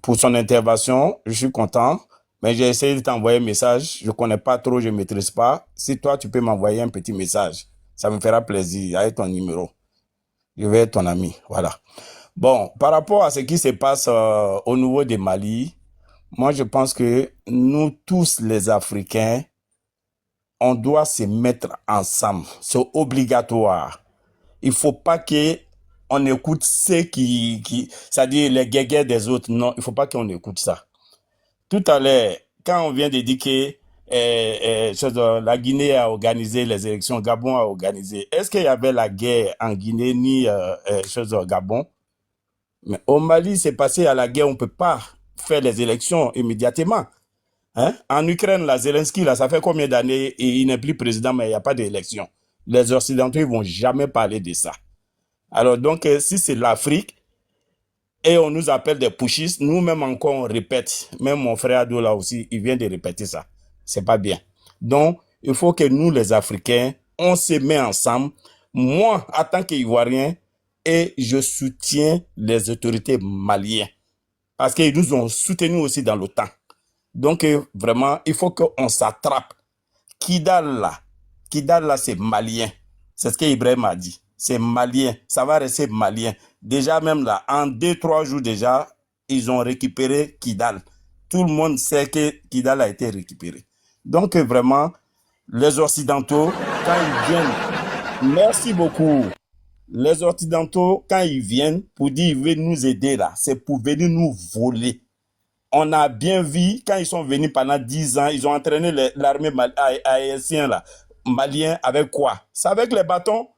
pour son intervention. Je suis content, mais j'ai essayé de t'envoyer un message. Je ne connais pas trop, je ne maîtrise pas. Si toi, tu peux m'envoyer un petit message, ça me fera plaisir avec ton numéro. Je vais être ton ami, voilà. Bon, par rapport à ce qui se passe au niveau du Mali, moi je pense que nous tous les Africains, on doit se mettre ensemble. C'est obligatoire. Il faut pas que on écoute ceux c'est-à-dire les guéguerres des autres. Non, il faut pas qu'on écoute ça. Tout à l'heure, quand on vient de dire que la Guinée a organisé les élections, Gabon a organisé, est-ce qu'il y avait la guerre en Guinée ni Gabon? Mais au Mali, c'est passé à la guerre, on ne peut pas faire les élections immédiatement. Hein? En Ukraine, la Zelensky, là, ça fait combien d'années et il n'est plus président, mais il n'y a pas d'élection. Les Occidentaux, ils ne vont jamais parler de ça. Alors donc, si c'est l'Afrique, et on nous appelle des pushistes, nous-mêmes encore on répète. Même mon frère Ado là aussi, il vient de répéter ça. C'est pas bien. Donc, il faut que nous, les Africains, on se met ensemble. Moi, en tant qu'Ivoirien, et je soutiens les autorités maliennes. Parce qu'ils nous ont soutenus aussi dans l'OTAN. Donc, vraiment, il faut qu'on s'attrape. Kidal là, c'est malien. C'est ce qu'Ibrahim a dit. C'est malien. Ça va rester malien. Déjà, même là, en 2-3 jours déjà, ils ont récupéré Kidal. Tout le monde sait que Kidal a été récupéré. Donc, vraiment, les Occidentaux, quand ils viennent, merci beaucoup. Les Occidentaux, quand ils viennent pour dire qu'ils veulent nous aider là, c'est pour venir nous voler. On a bien vu, quand ils sont venus pendant 10 ans, ils ont entraîné l'armée haïtienne là, malien avec quoi? C'est avec les bâtons,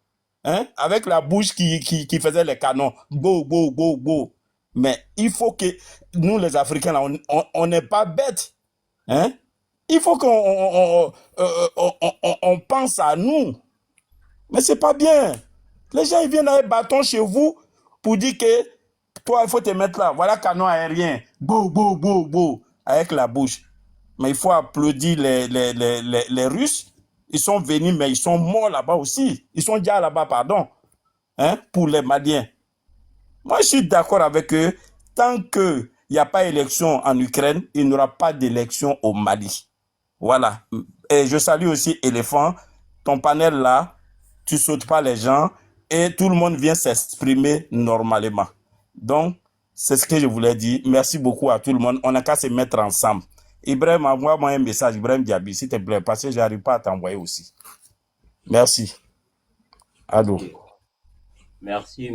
hein? Avec la bouche qui faisait les canons. Go, go, go, go. Mais il faut que nous, les Africains, là, on n'est pas bêtes. Hein? Il faut qu'on on pense à nous. Mais c'est pas bien. Les gens, ils viennent avec bâton chez vous pour dire que toi, il faut te mettre là. Voilà canon aérien. Go, go, go, go. Avec la bouche. Mais il faut applaudir les Russes. Ils sont venus, mais ils sont morts là-bas aussi. Ils sont déjà là-bas, pardon. Hein, pour les Maliens. Moi, je suis d'accord avec eux. Tant qu'il n'y a pas d'élection en Ukraine, il n'y aura pas d'élection au Mali. Voilà. Et je salue aussi Éléphant. Ton panel là, tu sautes pas les gens et tout le monde vient s'exprimer normalement. Donc, c'est ce que je voulais dire. Merci beaucoup à tout le monde. On n'a qu'à se mettre ensemble. Ibrahim, envoie-moi un message, Ibrahim Diaby, s'il te plaît, parce que je n'arrive pas à t'envoyer aussi. Merci. Allô.
Okay. Merci.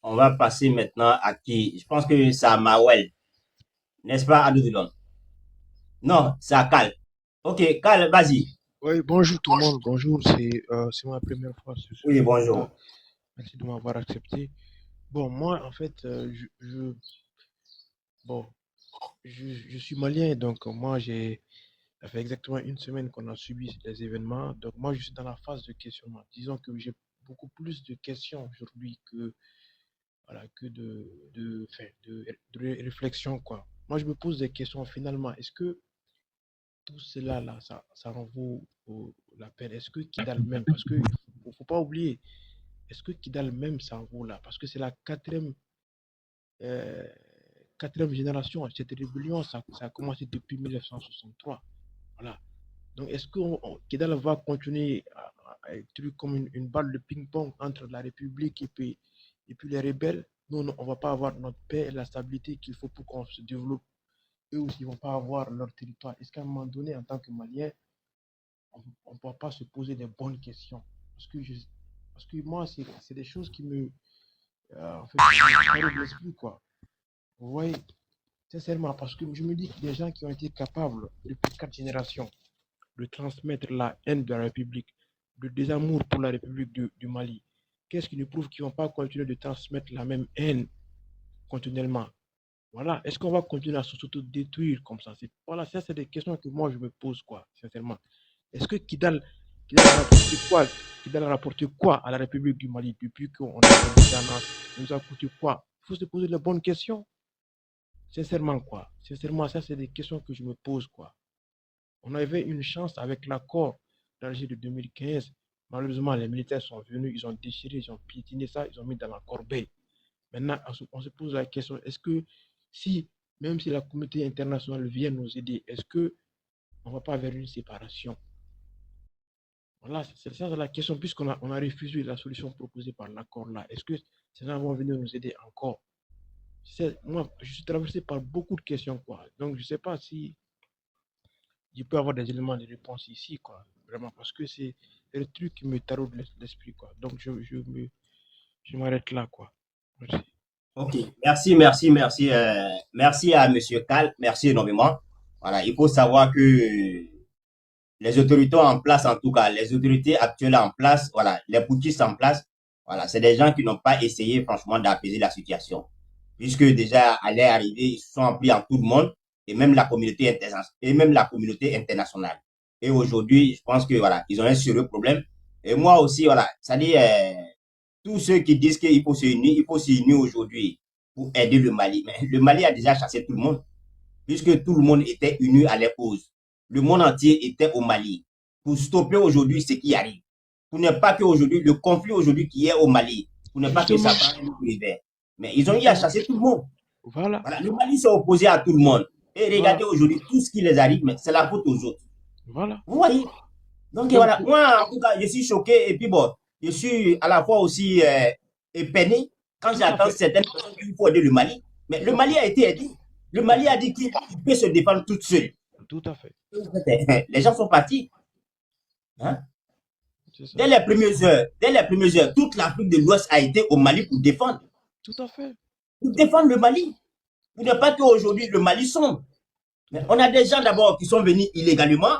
On va passer maintenant à qui? Je pense que c'est à Mawel. N'est-ce pas, Adou Dillon? Non, c'est à Cal. Ok, Cal, vas-y.
Oui, bonjour tout le monde. Bonjour, c'est ma première fois sur ce
Oui,
forum-là.
bonjour.
Merci de m'avoir accepté. Bon, moi, en fait, bon, je suis malien, donc moi, ça fait exactement une semaine qu'on a subi les événements. Donc moi, je suis dans la phase de questionnement. Disons que j'ai beaucoup plus de questions aujourd'hui que, voilà, que enfin, de réflexion, quoi. Moi, je me pose des questions finalement. Est-ce que tout cela là, ça en vaut la peine? Est-ce que Kidal même, parce que faut pas oublier, est-ce que Kidal même ça en vaut là? Parce que c'est la quatrième génération. Cette rébellion, ça a commencé depuis 1963. Voilà. Donc, est-ce que Kidal va continuer à être comme une balle de ping-pong entre la République et puis les rebelles? Nous, on ne va pas avoir notre paix et la stabilité qu'il faut pour qu'on se développe. Eux aussi, ils ne vont pas avoir leur territoire. Est-ce qu'à un moment donné, en tant que Malien, on ne peut pas se poser des bonnes questions? Parce que moi, c'est des choses qui me... en fait, qui me l'esprit, quoi. Vous voyez? Sincèrement, parce que je me dis que des gens qui ont été capables, depuis 4 générations, de transmettre la haine de la République, le désamour pour la République du Mali, qu'est-ce qui nous prouve qu'ils ne vont pas continuer de transmettre la même haine continuellement? Voilà, est-ce qu'on va continuer à s'auto-détruire comme ça? Voilà, ça, c'est des questions que moi, je me pose, quoi, sincèrement. Est-ce que Kidal a rapporté quoi à la République du Mali depuis qu'on a l'indépendance? Il nous a coûté quoi? Il faut se poser les bonnes questions. Sincèrement, quoi. Sincèrement, ça, c'est des questions que je me pose, quoi. On avait une chance avec l'accord d'Alger de 2015. Malheureusement, les militaires sont venus, ils ont déchiré, ils ont piétiné ça, ils ont mis dans la corbeille. Maintenant, on se pose la question, est-ce que même si la communauté internationale vient nous aider, est-ce qu'on ne va pas vers une séparation? Voilà, c'est ça la question, puisqu'on a refusé la solution proposée par l'accord là. Est-ce que ces gens vont venir nous aider encore? Moi, je suis traversé par beaucoup de questions, quoi. Donc, je ne sais pas si je peux avoir des éléments de réponse ici, quoi. Vraiment, parce que c'est le truc qui me taraude l'esprit, quoi. Donc, je m'arrête là, quoi. Merci.
Ok, merci à Monsieur Cal, merci énormément. Voilà, il faut savoir que les autorités en place, en tout cas, les autorités actuelles en place, voilà, les putschistes en place, voilà, c'est des gens qui n'ont pas essayé, franchement, d'apaiser la situation. Puisque déjà, à leur arrivée, ils se sont pris en tout le monde, et même la communauté internationale. Et aujourd'hui, je pense que, voilà, ils ont un sérieux problème. Et moi aussi, voilà, ça dit, tous ceux qui disent qu'il faut s'unir aujourd'hui pour aider le Mali. Mais le Mali a déjà chassé tout le monde, puisque tout le monde était uni à leur cause. Le monde entier était au Mali pour stopper aujourd'hui ce qui arrive. Pour ne pas qu'aujourd'hui, le conflit aujourd'hui qui est au Mali, pour ne pas que ça prenne le hiver. Mais ils ont eu à chasser tout le monde.
Voilà.
Le Mali s'est opposé à tout le monde. Et regardez aujourd'hui tout ce qui les arrive, mais c'est la faute aux autres.
Voilà.
Vous voyez? Donc voilà, moi en tout cas, je suis choqué et puis bon, je suis à la fois aussi épeiné quand j'entends certaines personnes qu'il faut aider le Mali. Mais le Mali a été aidé. Le Mali a dit qu'il peut se défendre tout seul.
Tout à fait.
Les gens sont partis. Hein? Dès les premières heures, toute l'Afrique de l'Ouest a été au Mali pour défendre.
Tout à fait.
Pour défendre le Mali. Pour ne pas qu'aujourd'hui le Mali sombre. Mais on a des gens d'abord qui sont venus illégalement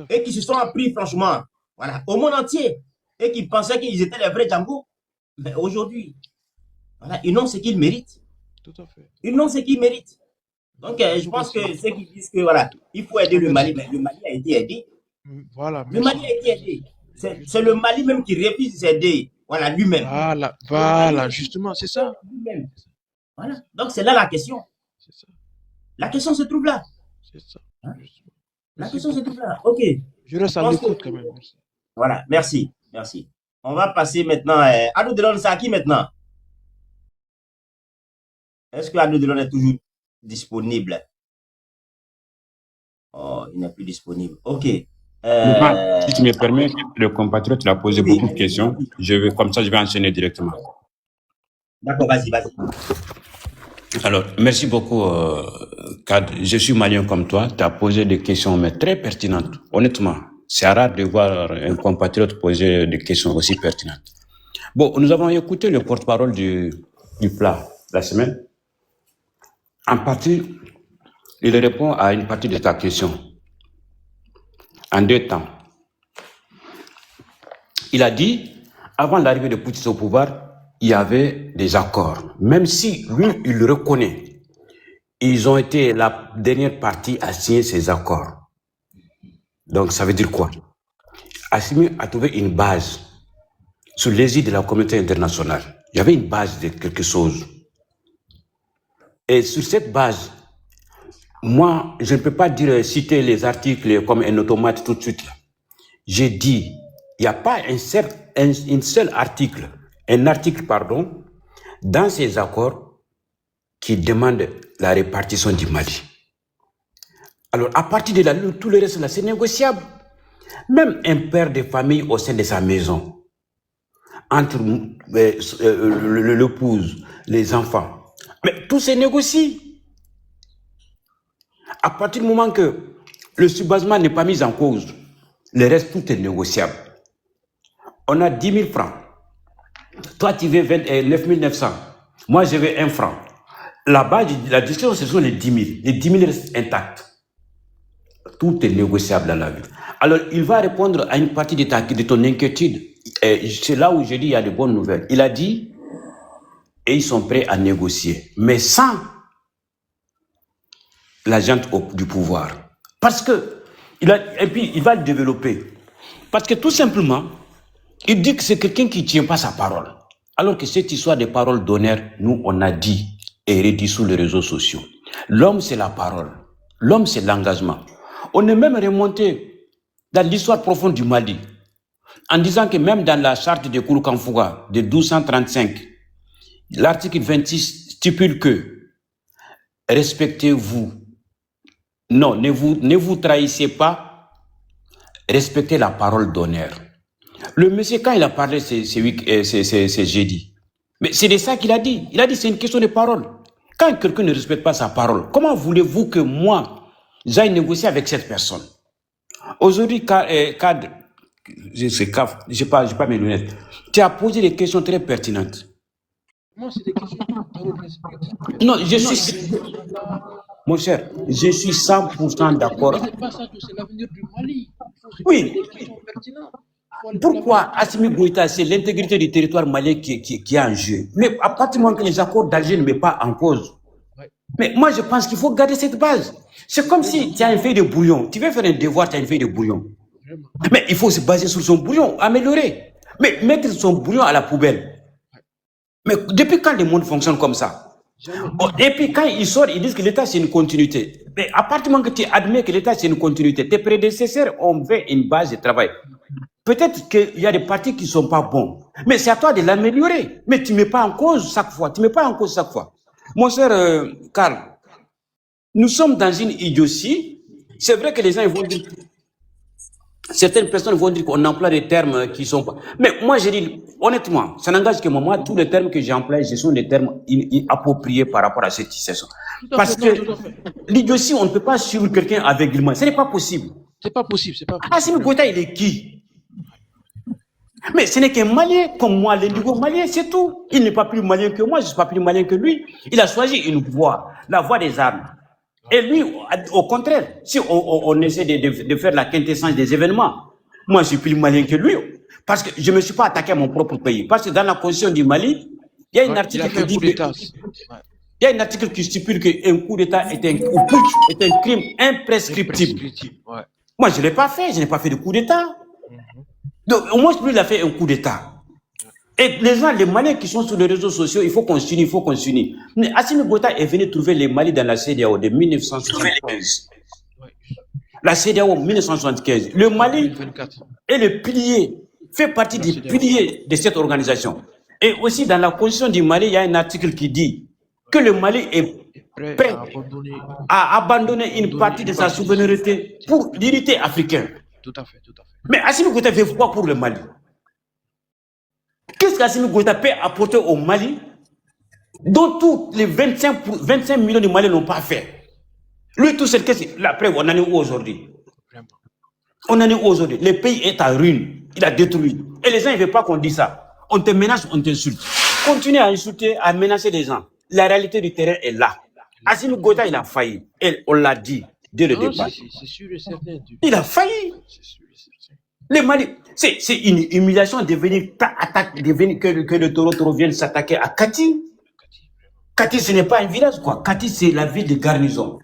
et qui se sont pris franchement, voilà, au monde entier et qui pensaient qu'ils étaient les vrais Django. Mais aujourd'hui, voilà, ils n'ont ce qu'ils méritent.
Tout à fait.
Ils n'ont ce qu'ils méritent. Donc, je pense que ceux qui disent que voilà, il faut aider le Mali, mais le Mali a été aidé.
Voilà.
Le Mali a été aidé. C'est le Mali même qui refuse d'aider. Voilà, lui-même.
Voilà, justement, c'est ça.
Lui-même. Voilà. Donc, c'est là la question.
C'est ça.
La question se trouve là.
C'est ça.
Hein? La question se trouve là. Ok.
Je reste à l'écoute quand même. Merci.
Voilà, merci. On va passer maintenant à Adou Delon. C'est à qui maintenant? Est-ce que Adou Delon est toujours disponible? Oh, il n'est plus disponible. Ok.
Si tu me permets, le compatriote a posé beaucoup de questions. Comme ça, je vais enchaîner directement.
D'accord, vas-y.
Alors, merci beaucoup, Kad. Je suis malien comme toi. Tu as posé des questions, mais très pertinentes. Honnêtement, c'est rare de voir un compatriote poser des questions aussi pertinentes. Bon, nous avons écouté le porte-parole du plat la semaine. En partie, il répond à une partie de ta question. En 2 temps. Il a dit, avant l'arrivée de Poutine au pouvoir, il y avait des accords. Même si lui, il le reconnaît, ils ont été la dernière partie à signer ces accords. Donc, ça veut dire quoi? Assimi a trouvé une base sous l'égide de la communauté internationale. Il y avait une base de quelque chose. Et sur cette base, moi, je ne peux pas citer les articles comme un automate tout de suite. J'ai dit, il n'y a pas un seul article, dans ces accords qui demande la répartition du Mali. Alors, à partir de là, tout le reste, là, c'est négociable. Même un père de famille au sein de sa maison, entre l'épouse, les enfants, mais tout se négocie. À partir du moment que le subasement n'est pas mis en cause, le reste, tout est négociable. On a 10 000 francs. Toi, tu veux 9 900. Moi, je veux 1 franc. la base de la discussion, ce sont les 10 000. Les 10 000 restent intacts. Tout est négociable dans la vie. Alors, il va répondre à une partie de ton inquiétude. C'est là où je dis il y a de bonnes nouvelles. Il a dit, et ils sont prêts à négocier, mais sans l'agent du pouvoir. Parce que, et puis il va le développer. Parce que tout simplement, il dit que c'est quelqu'un qui ne tient pas sa parole. Alors que cette histoire de parole d'honneur, nous, on a dit et redit sur les réseaux sociaux. L'homme, c'est la parole. L'homme, c'est l'engagement. On est même remonté dans l'histoire profonde du Mali, en disant que même dans la charte de Kouroukanfouga de 1235, l'article 26 stipule que respectez-vous. Non, ne vous trahissez pas, respectez la parole d'honneur. Le monsieur, quand il a parlé, c'est jeudi. Mais c'est de ça qu'il a dit. Il a dit c'est une question de parole. Quand quelqu'un ne respecte pas sa parole, comment voulez-vous que moi, j'aille négocier avec cette personne? Aujourd'hui, j'ai pas mes lunettes. Tu as posé des questions très pertinentes.
Moi, c'est des questions
Non, mon cher, je suis 100% d'accord.
c'est pas ça, c'est l'avenir du Mali.
Oui.
Des questions pertinentes.
Pourquoi Assimi Goïta, c'est l'intégrité du territoire malien qui est en jeu. Mais à partir du moment que les accords d'Alger ne mettent pas en cause. Mais moi, je pense qu'il faut garder cette base. C'est comme si tu as une feuille de bouillon. Tu veux faire un devoir, tu as une feuille de bouillon. Mais il faut se baser sur son bouillon, améliorer. Mais mettre son bouillon à la poubelle. Mais depuis quand le monde fonctionne comme ça? Et puis quand ils sortent, ils disent que l'État c'est une continuité. Mais à partir du moment que tu admets que l'État c'est une continuité, tes prédécesseurs ont fait une base de travail. Peut-être qu'il y a des partis qui ne sont pas bons, mais c'est à toi de l'améliorer. Mais tu ne mets pas en cause chaque fois. Mon cher Karl, nous sommes dans une idiotie. C'est vrai que les gens ils vont dire, certaines personnes vont dire qu'on emploie des termes qui ne sont pas. Mais moi, je dis, honnêtement, ça n'engage que moi. Tous les termes que j'ai employés, ce sont des termes appropriés par rapport à cette situation. Parce que l'idiotie, on ne peut pas suivre quelqu'un aveuglément. Ce n'est pas possible.
C'est pas possible.
Assimi Goïta, il est qui? Mais ce n'est qu'un Malien, comme moi, l'indigo malien, c'est tout. Il n'est pas plus malien que moi, je ne suis pas plus malien que lui. Il a choisi une voie, la voie des armes. Et lui, au contraire, si on essaie de faire la quintessence des événements, moi, je suis plus malien que lui. Parce que je ne me suis pas attaqué à mon propre pays. Parce que dans la constitution du Mali, il y a un article qui dit il y a un article qui stipule qu'un coup d'État est un crime imprescriptible. Moi, je ne l'ai pas fait. Je n'ai pas fait de coup d'État. Donc, au moins, lui, il a fait un coup d'État. Et les gens, les Maliens qui sont sur les réseaux sociaux, il faut qu'on s'unisse, Mais Assimi Goïta est venu trouver les Mali dans la CEDEAO de 1975. La CEDEAO 1975. Le Mali est le pilier, fait partie des piliers de cette organisation. Et aussi, dans la constitution du Mali, il y a un article qui dit que le Mali est prêt à abandonner une partie de sa souveraineté pour l'unité africaine.
Tout à fait.
Mais Assimi Goïta fait quoi pour le Mali? Qu'est-ce qu'Assimi Goïta peut apporter au Mali dont tous les 25 millions de Maliens n'ont pas fait? Lui, tout seul, la preuve, on en est où aujourd'hui? Le pays est en ruine. Il a détruit. Et les gens ne veulent pas qu'on dise ça. On te menace, on t'insulte. Continue à insulter, à menacer les gens. La réalité du terrain est là. Assimi Goïta, il a failli. Et on l'a dit dès le départ.
C'est sûr et certain.
Il a failli. Les Mali, c'est une humiliation de venir que le Toro vienne s'attaquer à Kati. Kati, ce n'est pas un village, quoi. Kati, c'est la ville de garnison.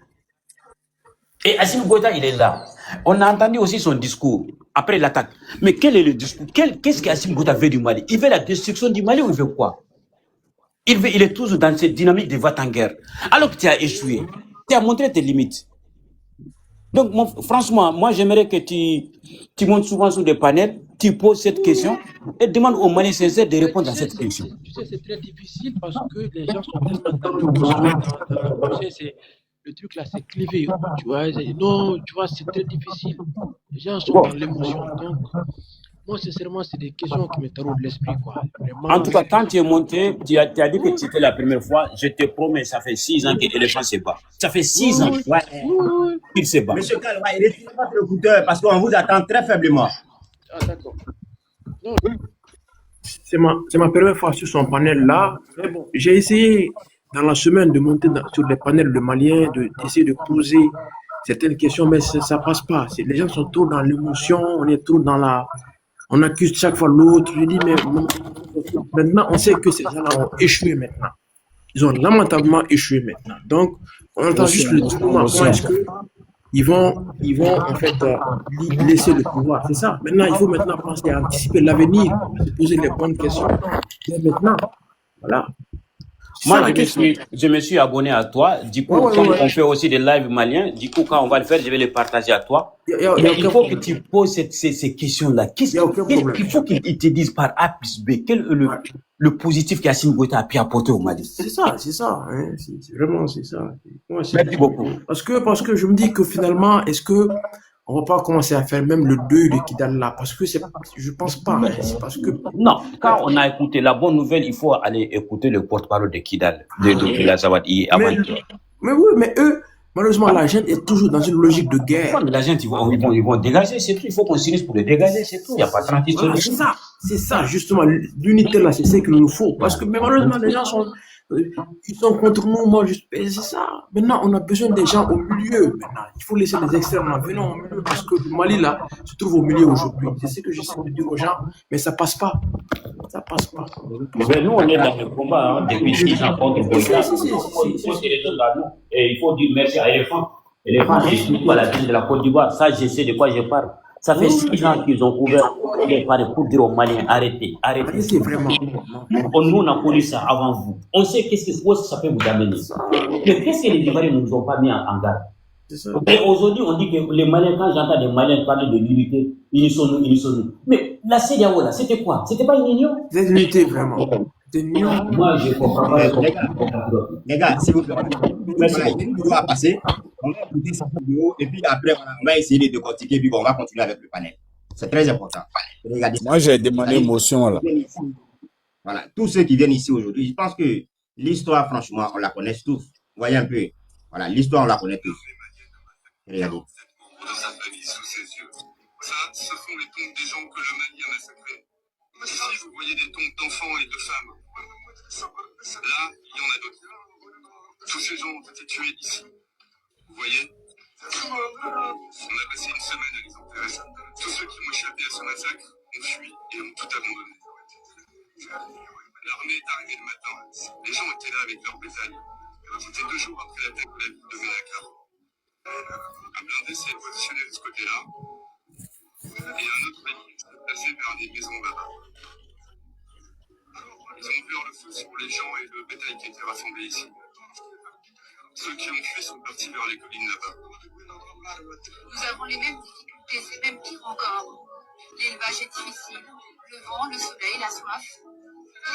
Et Assimi Goïta, il est là. On a entendu aussi son discours après l'attaque. Mais quel est le discours? Qu'est-ce qu'Assimi Goïta veut du Mali? Il veut la destruction du Mali ou il veut quoi? Il est toujours dans cette dynamique de vote en guerre. Alors que tu as échoué, tu as montré tes limites. Donc, franchement, moi, j'aimerais que tu montes souvent sur des panels, tu poses cette question et demande aux Maliens sincères de répondre à cette question.
Tu sais, c'est très difficile parce que les gens sont tellement dans l'émotion. Tu sais, le truc là, c'est clivé. Tu vois, c'est très difficile. Les gens sont dans l'émotion. Donc, moi, sincèrement, c'est des questions qui me taraudent l'esprit, quoi. Vraiment,
en tout cas, quand tu es monté, tu as dit que c'était la première fois. Je te promets, ça fait 6 ans que l'éléphant se bat. Ça fait 6 ans. Ouais. Il se bat.
Monsieur Kalwa, retirez votre écouteur parce qu'on vous attend très faiblement.
Ah, d'accord. C'est ma première fois sur son panel là. Mais bon, j'ai essayé dans la semaine de monter sur les panels de Maliens, d'essayer de poser certaines questions, mais ça passe pas. Les gens sont trop dans l'émotion, on est trop dans la... On accuse chaque fois l'autre. Je dis, mais maintenant, on sait que ces gens-là ont échoué maintenant. Ils ont lamentablement échoué maintenant. Donc, on entend juste le discours. Comment est-ce qu'ils vont en fait laisser le pouvoir? C'est ça. Maintenant, il faut maintenant penser à anticiper l'avenir, se poser les bonnes questions. Et maintenant, voilà.
Moi, je me suis abonné à toi. Du coup, comme on fait aussi des lives maliens, du coup, quand on va le faire, je vais les partager à toi. Il faut que tu poses ces questions-là. Il faut qu'ils te disent par A plus B. Quel est le positif qu'Assimi Goïta a pu apporter au Mali?
C'est ça. Hein. C'est vraiment, c'est ça.
Merci beaucoup.
Parce que je me dis que finalement, est-ce que on va pas commencer à faire même le deuil de Kidal là? Parce que je pense pas. Hein. C'est parce que...
Non, quand on a écouté la bonne nouvelle, il faut aller écouter le porte-parole de Kidal, de Dr. Lazawadi avant-hier.
Mais oui, mais eux, malheureusement, la gente est toujours dans une logique de guerre.
Mais la gente, ils vont dégager, c'est tout. Il faut qu'on s'unisse pour les dégager, c'est tout. Il n'y a pas 36 solutions.
C'est ça, justement. L'unité là, c'est ce qu'il nous faut. Parce que malheureusement, les gens ils sont contre nous. Moi, c'est ça. Maintenant, on a besoin des gens au milieu. Maintenant, il faut laisser les extrêmes là. Venons au milieu parce que le Mali là se trouve au milieu aujourd'hui. C'est ce que j'essaie de dire aux gens, mais ça passe pas. Ça passe pas.
Mais nous, on est dans le combat hein, depuis 6 ans contre Goïta. Et il faut dire merci à Éléphant. Éléphant, c'est surtout à la ville de la Côte d'Ivoire. Ça, je sais de quoi je parle. Ça fait 6 ans qu'ils ont ouvert les paris pour dire aux Maliens arrêtez.
C'est vraiment.
Nous, on a connu ça avant vous. On sait où ça peut vous amener. Mais qu'est-ce que les Ivoiriens ne nous ont pas mis en garde? Et aujourd'hui, on dit que les Maliens, quand j'entends des Maliens parler de l'unité, unissons-nous. Mais la CEDEAO, là, c'était quoi? C'était pas une union?
C'est une unité, vraiment. C'est une union.
Moi, je comprends pas.
Les gars, s'il vous plaît, voilà, il y a une vidéo à passer. On va écouter cette vidéo et puis après, voilà, on va essayer de décortiquer puis on va continuer avec le panel. C'est très important. Regardez.
Moi, j'ai demandé motion là.
Voilà, tous ceux qui viennent ici aujourd'hui, je pense que l'histoire, franchement, on la connaît tous. Vous voyez un peu. Voilà, l'histoire, on la connaît tous. Regardez.
Ça, ce sont les tombes des gens que le Mali a massacrés. Ici, vous voyez des tombes d'enfants et de femmes. Là, il y en a d'autres. Tous ces gens ont été tués ici. Vous voyez? On a passé une semaine à les enterrer. Tous ceux qui ont échappé à ce massacre ont fui et ont tout abandonné. L'armée est arrivée le matin. Les gens étaient là avec leur bétail. C'était 2 jours après l'attaque de la ville de Menaka. Un blindé s'est positionné de ce côté-là. Et un autre véhicule s'est placé vers les maisons là-bas. Ils ont ouvert le feu sur les gens et le bétail qui était rassemblé ici. Ceux qui ont fui sont partis vers les collines là-bas.
Nous avons les mêmes difficultés, c'est même pire encore. L'élevage est difficile, le vent, le soleil, la soif.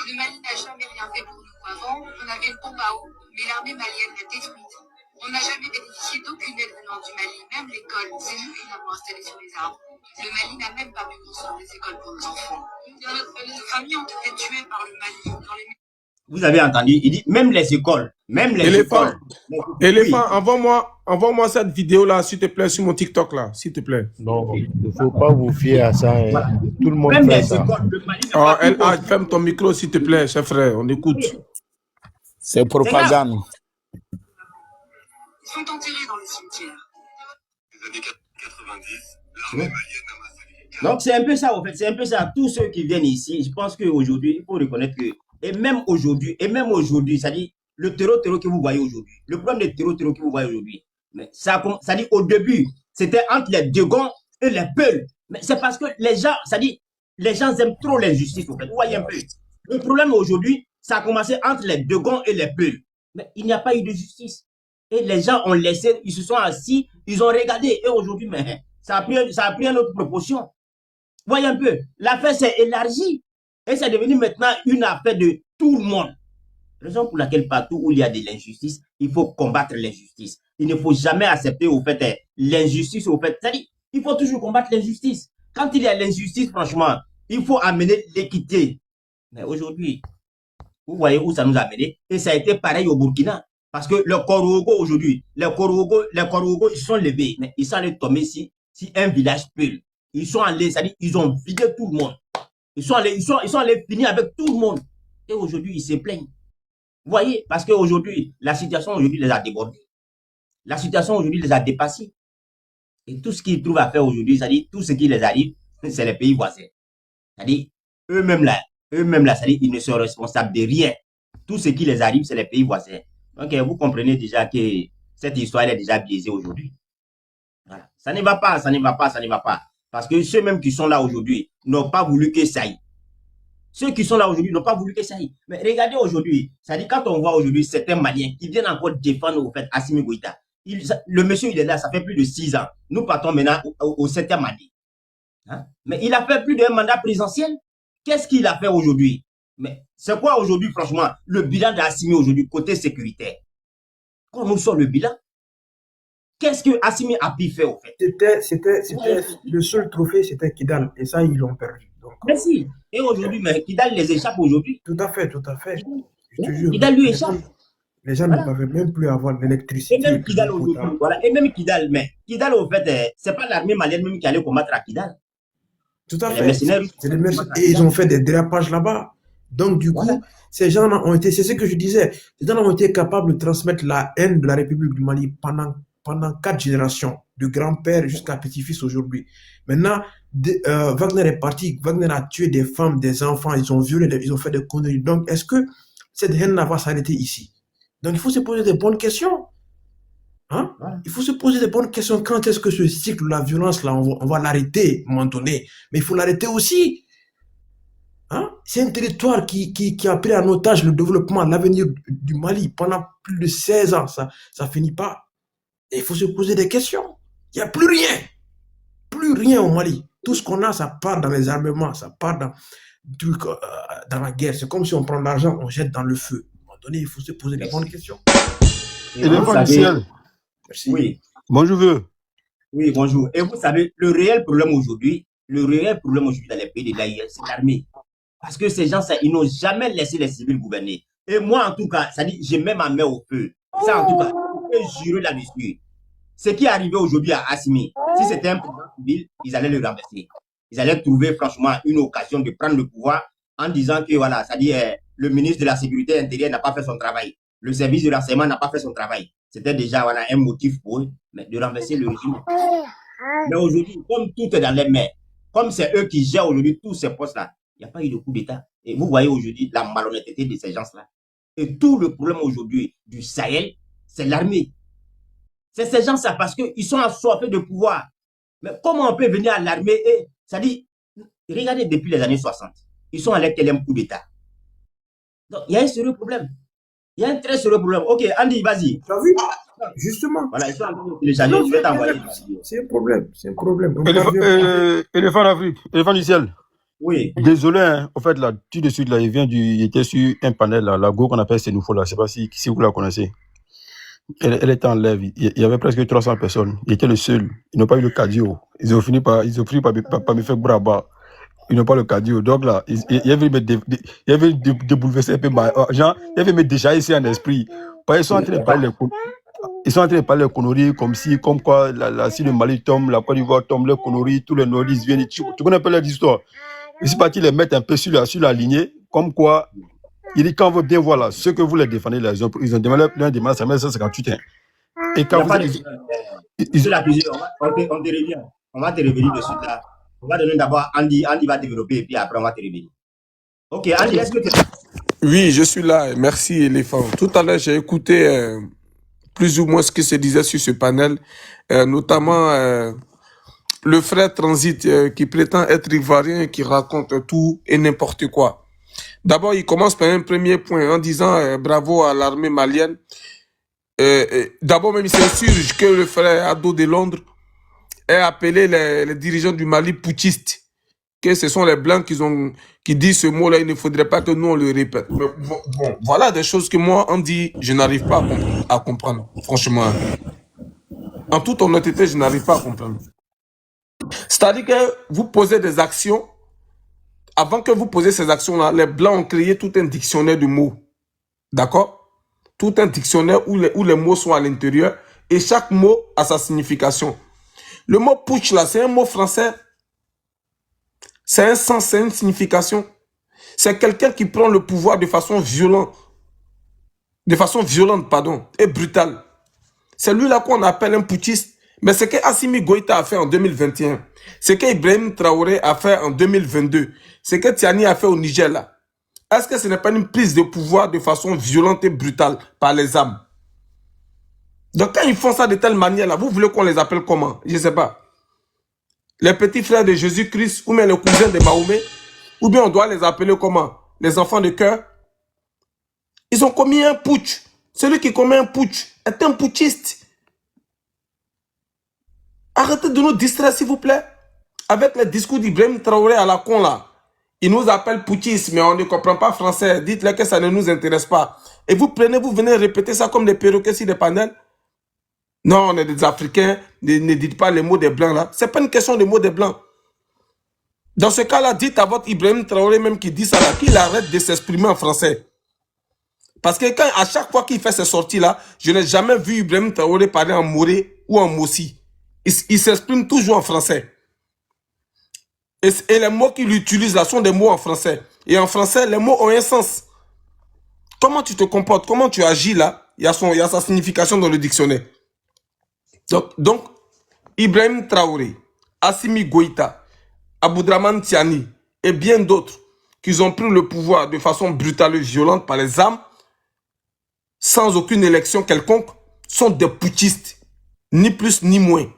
Le Mali n'a jamais rien fait pour nous. Avant, on avait une pompe à eau, mais l'armée malienne l'a détruite. On n'a jamais bénéficié d'aucune aide venant du Mali, même l'école, c'est nous qui l'avons installée sur les arbres. Le Mali n'a même pas pu construire des écoles pour nos enfants. Nos familles ont été tuées par le Mali.
Vous avez entendu, il dit même les écoles, écoles.
Éléphant, envoie-moi cette vidéo-là, s'il te plaît, sur mon TikTok, là, s'il te plaît.
Non, il ne faut pas vous fier à ça. Hein. Voilà. Tout le monde
même
fait
les
ça.
Écoles,
ferme ton micro, s'il te plaît, cher frère, on écoute.
C'est propagande.
Ils sont enterrés dans le cimetière.
Les années 90, l'armée malienne a massacré.
Donc c'est un peu ça, en fait, c'est un peu ça. Tous ceux qui viennent ici, je pense qu'aujourd'hui, il faut reconnaître que, et même aujourd'hui, c'est-à-dire le terreau que vous voyez aujourd'hui, le problème de terreau que vous voyez aujourd'hui, ça dit au début, c'était entre les Degons et les Peuls. Mais c'est parce que les gens, c'est-à-dire, les gens aiment trop l'injustice, en fait. Vous voyez un peu. Le problème aujourd'hui, ça a commencé entre les Degons et les Peuls. Mais il n'y a pas eu de justice. Et les gens ont laissé, ils se sont assis, ils ont regardé. Et aujourd'hui, mais ça a pris une autre proportion. Vous voyez un peu, l'affaire s'est élargie. Et c'est devenu maintenant une affaire de tout le monde. Raison pour laquelle partout où il y a de l'injustice, il faut combattre l'injustice. Il ne faut jamais accepter au fait l'injustice au fait. C'est-à-dire, il faut toujours combattre l'injustice. Quand il y a l'injustice, franchement, il faut amener l'équité. Mais aujourd'hui, vous voyez où ça nous a amené. Et ça a été pareil au Burkina. Parce que le Korogo aujourd'hui, les Korogo, ils se sont levés. Mais ils sont allés tomber si un village Peul. Ils sont allés, c'est-à-dire, ils ont vidé tout le monde. Ils sont allés finir avec tout le monde. Et aujourd'hui, ils se plaignent. Vous voyez, parce qu'aujourd'hui, la situation aujourd'hui les a débordés. La situation aujourd'hui les a dépassés. Et tout ce qu'ils trouvent à faire aujourd'hui, c'est-à-dire tout ce qui les arrive, c'est les pays voisins. C'est-à-dire, eux-mêmes là, c'est-à-dire, ils ne sont responsables de rien. Tout ce qui les arrive, c'est les pays voisins. Donc, vous comprenez déjà que cette histoire elle est déjà biaisée aujourd'hui. Voilà. Ça ne va pas, ça ne va pas, ça ne va pas. Parce que ceux-mêmes qui sont là aujourd'hui n'ont pas voulu que ça aille. Ceux qui sont là aujourd'hui n'ont pas voulu que ça aille. Mais regardez aujourd'hui, c'est-à-dire quand on voit aujourd'hui certains Maliens qui viennent encore défendre au fait Assimi Goïta, le monsieur il est là, ça fait plus de 6 ans. Nous partons maintenant au 7e année. Hein? Mais il a fait plus d'un mandat présidentiel. Qu'est-ce qu'il a fait aujourd'hui? Mais c'est quoi aujourd'hui, franchement, le bilan d'Assimi aujourd'hui, côté sécuritaire? Quand nous sommes le bilan, qu'est-ce que Assimi a pu faire au fait?
C'était le seul trophée, c'était Kidal. Et ça, ils l'ont perdu. Donc,
merci. Et aujourd'hui, mais Kidal les échappe aujourd'hui.
Tout à fait, tout à fait. Je te jure.
Kidal lui échappe.
Les gens ne peuvent même plus avoir l'électricité.
Et même Kidal aujourd'hui, voilà. Et même Kidal, mais Kidal, au fait, c'est pas l'armée malienne même qui allait combattre à Kidal.
Tout à fait. Et ils ont fait des dérapages là-bas. Donc, du coup, ces gens-là ont été, c'est ce que je disais, ces gens-là ont été capables de transmettre la haine de la République du Mali pendant 4 générations, de grand-père jusqu'à petit-fils aujourd'hui. Maintenant, Wagner est parti, Wagner a tué des femmes, des enfants, ils ont violé, ils ont fait des conneries. Donc, est-ce que cette haine-là va s'arrêter ici? Donc, il faut se poser des bonnes questions. Hein? Il faut se poser des bonnes questions. Quand est-ce que ce cycle de la violence, là, on va l'arrêter à un moment donné? Mais il faut l'arrêter aussi. Hein? C'est un territoire qui a pris en otage le développement, l'avenir du Mali pendant plus de 16 ans. Ça finit pas. Et il faut se poser des questions. Il n'y a plus rien. Plus rien au Mali. Tout ce qu'on a, ça part dans les armements, ça part dans la guerre. C'est comme si on prend l'argent, on jette dans le feu. À un moment donné, il faut se poser des bonnes questions.
Éléphant du ciel.
Merci.
Oui.
Bonjour, vieux.
Oui, bonjour. Et vous savez, le réel problème aujourd'hui dans les pays de l'AIS, c'est l'armée. Parce que ces gens, ils n'ont jamais laissé les civils gouverner. Et moi, en tout cas, ça dit, j'ai même ma main au feu. Ça, en tout cas, je peux jurer là-dessus. Ce qui est arrivé aujourd'hui à Assimi, si c'était un président civil, ils allaient le renverser. Ils allaient trouver, franchement, une occasion de prendre le pouvoir en disant que, voilà, ça dit, le ministre de la Sécurité intérieure n'a pas fait son travail. Le service de renseignement n'a pas fait son travail. C'était déjà, voilà, un motif pour eux, mais de renverser le régime. Mais aujourd'hui, comme tout est dans les mains, comme c'est eux qui gèrent aujourd'hui tous ces postes-là, il n'y a pas eu de coup d'État. Et vous voyez aujourd'hui la malhonnêteté de ces gens-là. Et tout le problème aujourd'hui du Sahel, c'est l'armée. C'est ces gens-là parce qu'ils sont assoiffés de pouvoir. Mais comment on peut venir à l'armée et, ça dit, regardez depuis les années 60, ils sont allés quel coup d'État. Donc, il y a un sérieux problème. Il y a un très sérieux problème. Ok, Andy, vas-y.
Tu as vu? Justement.
Voilà, ils sont en train de télécharger. Je vais t'envoyer.
C'est un problème. C'est un problème.
Éléphant d'Afrique, éléphant du ciel.
Oui.
Désolé, hein. En fait, là, tout de suite, là, il était sur un panel, là, la go qu'on appelle Sénoufo, là. Je ne sais pas si vous la connaissez. Elle était en live. Il y avait presque 300 personnes. Il était le seul. Ils n'ont pas eu le cardio. Ils ont fini par me faire braba. Ils n'ont pas le cardio. Donc là, il avait me bouleverser un peu. Genre, il avait me déjà ici en esprit. Ils sont en train de parler les conneries comme quoi si le Mali tombe, la Côte d'Ivoire tombe, les conneries, tous les nordistes viennent. Tu connais un peu l'histoire. Ils sont partis les mettre un peu sur la lignée, comme quoi, il dit quand on veut bien voir là, ceux que vous les défendez, là, ils ont demandé l'un des masses à 158 ans. Et quand vous allez.
On va te revenir dessus là. On va donner d'abord Andy va développer et puis après on va te revenir. Ok, Andy, est-ce que tu es...
Oui, je suis là. Merci, Éléphant. Tout à l'heure, j'ai écouté plus ou moins ce qui se disait sur ce panel, notamment le frère Transit qui prétend être ivoirien et qui raconte tout et n'importe quoi. D'abord, il commence par un premier point en disant bravo à l'armée malienne. D'abord, même il s'insurge que le frère Ado de Londres ait appelé les dirigeants du Mali putschistes, que ce sont les Blancs qui disent ce mot-là, il ne faudrait pas que nous on le répète. Mais bon, voilà des choses que moi, on dit, je n'arrive pas à comprendre, franchement. En toute honnêteté, je n'arrive pas à comprendre. C'est-à-dire que vous posez des actions, avant que vous posiez ces actions-là, les Blancs ont créé tout un dictionnaire de mots. D'accord? Tout un dictionnaire où les mots sont à l'intérieur et chaque mot a sa signification. Le mot putsch, là, c'est un mot français. C'est un sens, c'est une signification. C'est quelqu'un qui prend le pouvoir de façon violente. de façon violente, pardon, et brutale. C'est lui-là qu'on appelle un putschiste. Mais ce que Assimi Goïta a fait en 2021, ce que Ibrahim Traoré a fait en 2022, ce que Tiani a fait au Niger, là, est-ce que ce n'est pas une prise de pouvoir de façon violente et brutale par les âmes? Donc quand ils font ça de telle manière, là, vous voulez qu'on les appelle comment? Je ne sais pas. Les petits frères de Jésus-Christ, ou bien les cousins de Mahomet, ou bien on doit les appeler comment? Les enfants de cœur. Ils ont commis un putsch. Celui qui commet un putsch est un putschiste. Arrêtez de nous distraire, s'il vous plaît. Avec les discours d'Ibrahim Traoré à la con, là. Ils nous appellent putschistes, mais on ne comprend pas français. Dites-leur que ça ne nous intéresse pas. Et vous prenez, vous venez répéter ça comme des perroquets sur des panels. Non, on est des Africains. Ne dites pas les mots des Blancs, là. Ce n'est pas une question de mots des Blancs. Dans ce cas-là, dites à votre Ibrahim Traoré même qui dit ça, là, qu'il arrête de s'exprimer en français. Parce que quand, à chaque fois qu'il fait ces sorties-là, je n'ai jamais vu Ibrahim Traoré parler en moré ou en mossi. Il s'exprime toujours en français. Et les mots qu'il utilise là sont des mots en français. Et en français, les mots ont un sens. Comment tu te comportes, comment tu agis là, il y a sa signification dans le dictionnaire. Donc Ibrahim Traoré, Assimi Goïta, Aboudraman Tiani et bien d'autres qui ont pris le pouvoir de façon brutale et violente par les armes, sans aucune élection quelconque, sont des putschistes. Ni plus ni moins.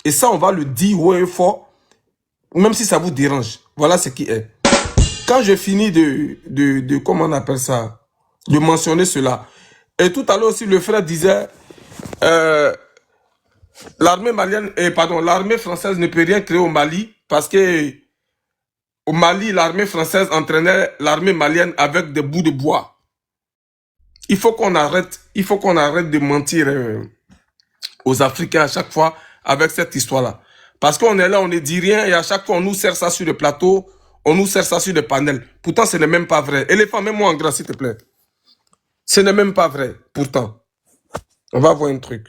Et ça, on va le dire haut et fort, même si ça vous dérange. Voilà ce qui est. Quand je finis de comment on appelle ça, de mentionner cela, et tout à l'heure aussi, le frère disait, l'armée malienne, l'armée française ne peut rien créer au Mali, parce que au Mali, l'armée française entraînait l'armée malienne avec des bouts de bois. Il faut qu'on arrête de mentir aux Africains à chaque fois avec cette histoire-là. Parce qu'on est là, on ne dit rien et à chaque fois on nous sert ça sur le plateau, on nous sert ça sur des panels. Pourtant, ce n'est même pas vrai. Éléphant, mets-moi en gras, s'il te plaît. Ce n'est même pas vrai, pourtant. On va voir un truc.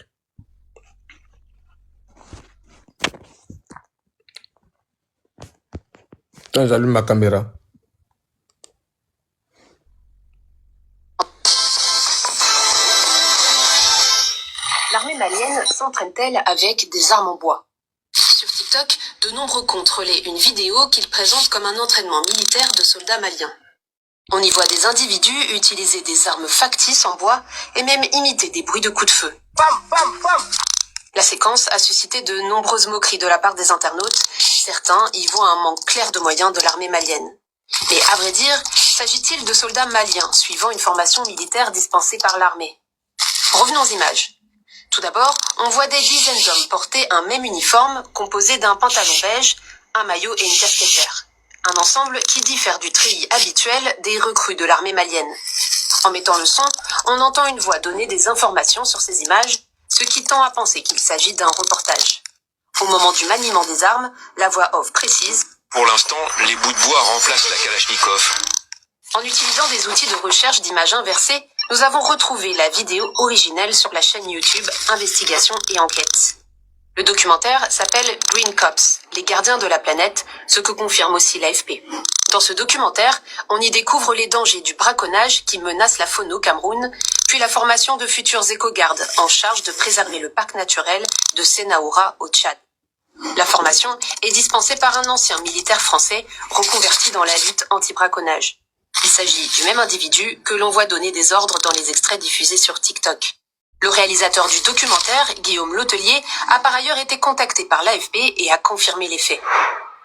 Quand j'allume ma caméra.
L'armée malienne s'entraîne-t-elle avec des armes en bois? Sur TikTok, de nombreux comptes relaient une vidéo qu'ils présentent comme un entraînement militaire de soldats maliens. On y voit des individus utiliser des armes factices en bois et même imiter des bruits de coups de feu. La séquence a suscité de nombreuses moqueries de la part des internautes. Certains y voient un manque clair de moyens de l'armée malienne. Mais à vrai dire, s'agit-il de soldats maliens suivant une formation militaire dispensée par l'armée? Revenons aux images. Tout d'abord, on voit des dizaines d'hommes porter un même uniforme composé d'un pantalon beige, un maillot et une casquette verte. Un ensemble qui diffère du treillis habituel des recrues de l'armée malienne. En mettant le son, on entend une voix donner des informations sur ces images, ce qui tend à penser qu'il s'agit d'un reportage. Au moment du maniement des armes, la voix off précise «
Pour l'instant, les bouts de bois remplacent la Kalachnikov. »
En utilisant des outils de recherche d'images inversées, nous avons retrouvé la vidéo originelle sur la chaîne YouTube Investigation et Enquête. Le documentaire s'appelle Green Cops, les gardiens de la planète, ce que confirme aussi l'AFP. Dans ce documentaire, on y découvre les dangers du braconnage qui menace la faune au Cameroun, puis la formation de futurs éco-gardes en charge de préserver le parc naturel de Sénaoura au Tchad. La formation est dispensée par un ancien militaire français reconverti dans la lutte anti-braconnage. Il s'agit du même individu que l'on voit donner des ordres dans les extraits diffusés sur TikTok. Le réalisateur du documentaire, Guillaume Lotelier, a par ailleurs été contacté par l'AFP et a confirmé les faits.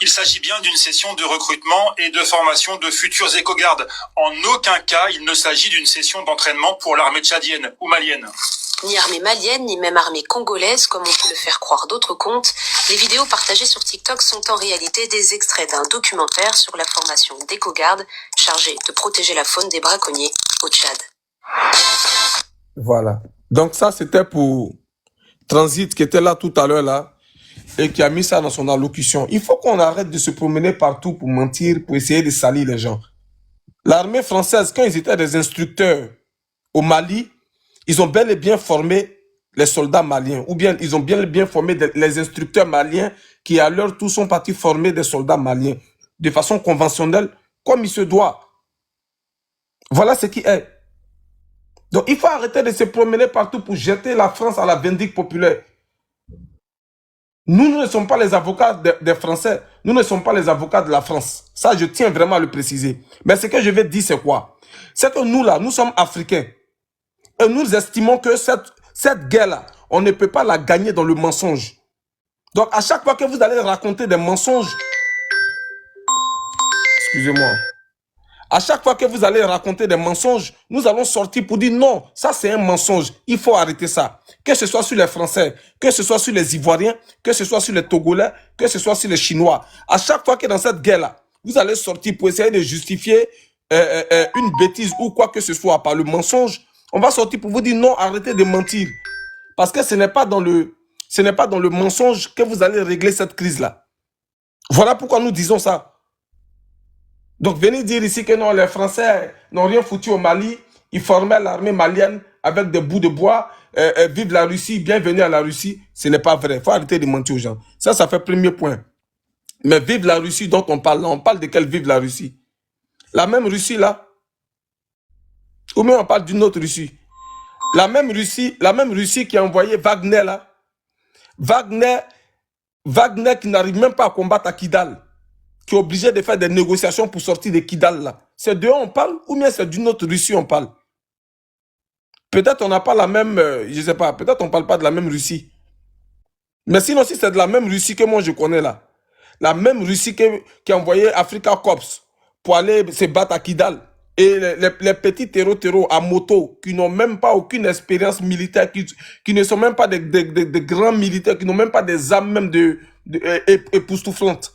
Il s'agit bien d'une session de recrutement et de formation de futurs éco-gardes. En aucun cas, il ne s'agit d'une session d'entraînement pour l'armée tchadienne ou malienne.
Ni armée malienne, ni même armée congolaise, comme on peut le faire croire d'autres comptes, les vidéos partagées sur TikTok sont en réalité des extraits d'un documentaire sur la formation d'éco-gardes chargés de protéger la faune des braconniers au Tchad.
Voilà. Donc ça, c'était pour Transit qui était là tout à l'heure là et qui a mis ça dans son allocution. Il faut qu'on arrête de se promener partout pour mentir, pour essayer de salir les gens. L'armée française, quand ils étaient des instructeurs au Mali, ils ont bel et bien formé les soldats maliens, ou bien ils ont bien formé les instructeurs maliens qui à leur tour sont partis former des soldats maliens de façon conventionnelle, comme il se doit. Voilà ce qui est. Donc, il faut arrêter de se promener partout pour jeter la France à la vindicte populaire. Nous ne sommes pas les avocats des Français. Nous ne sommes pas les avocats de la France. Ça, je tiens vraiment à le préciser. Mais ce que je vais dire, c'est quoi? C'est que nous, là, nous sommes Africains. Et nous estimons que cette guerre-là, on ne peut pas la gagner dans le mensonge. Donc, à chaque fois que vous allez raconter des mensonges, excusez-moi, à chaque fois que vous allez raconter des mensonges, nous allons sortir pour dire non, ça c'est un mensonge, il faut arrêter ça. Que ce soit sur les Français, que ce soit sur les Ivoiriens, que ce soit sur les Togolais, que ce soit sur les Chinois. À chaque fois que dans cette guerre-là, vous allez sortir pour essayer de justifier une bêtise ou quoi que ce soit par le mensonge, on va sortir pour vous dire non, arrêtez de mentir. Parce que ce n'est pas dans le mensonge que vous allez régler cette crise-là. Voilà pourquoi nous disons ça. Donc, venez dire ici que non, les Français n'ont rien foutu au Mali. Ils formaient l'armée malienne avec des bouts de bois. Vive la Russie, bienvenue à la Russie. Ce n'est pas vrai. Il faut arrêter de mentir aux gens. Ça fait premier point. Mais vive la Russie dont on parle là, on parle de quelle vive la Russie? La même Russie là? Ou bien on parle d'une autre Russie? La même Russie qui a envoyé Wagner là. Wagner qui n'arrive même pas à combattre à Kidal, qui est obligé de faire des négociations pour sortir de Kidal là. C'est d'eux on parle ou bien c'est d'une autre Russie on parle? Peut-être on n'a pas la même, je ne sais pas, peut-être on ne parle pas de la même Russie. Mais sinon si c'est de la même Russie que moi je connais là, la même Russie qui a envoyé Africa Corps pour aller se battre à Kidal, et les petits terreaux à moto qui n'ont même pas aucune expérience militaire, qui ne sont même pas des grands militaires, qui n'ont même pas des armes même époustouflantes,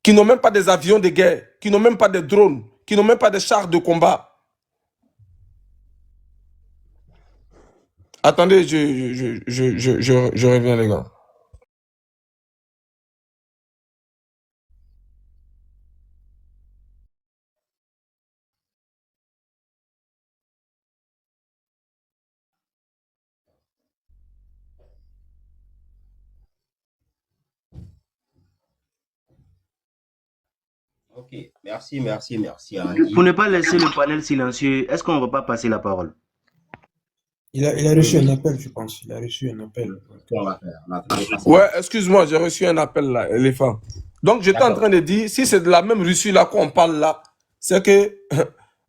qui n'ont même pas des avions de guerre, qui n'ont même pas de drones, qui n'ont même pas de chars de combat. Attendez, je reviens les gars.
Ok, merci. Hein.
Pour ne pas laisser le panel silencieux, est-ce qu'on ne va pas passer la parole?
Il a reçu un appel, je pense. Il a reçu un appel.
Ouais, excuse-moi, j'ai reçu un appel là, éléphant. Donc, j'étais en train de dire, si c'est de la même Russie là qu'on parle là, c'est que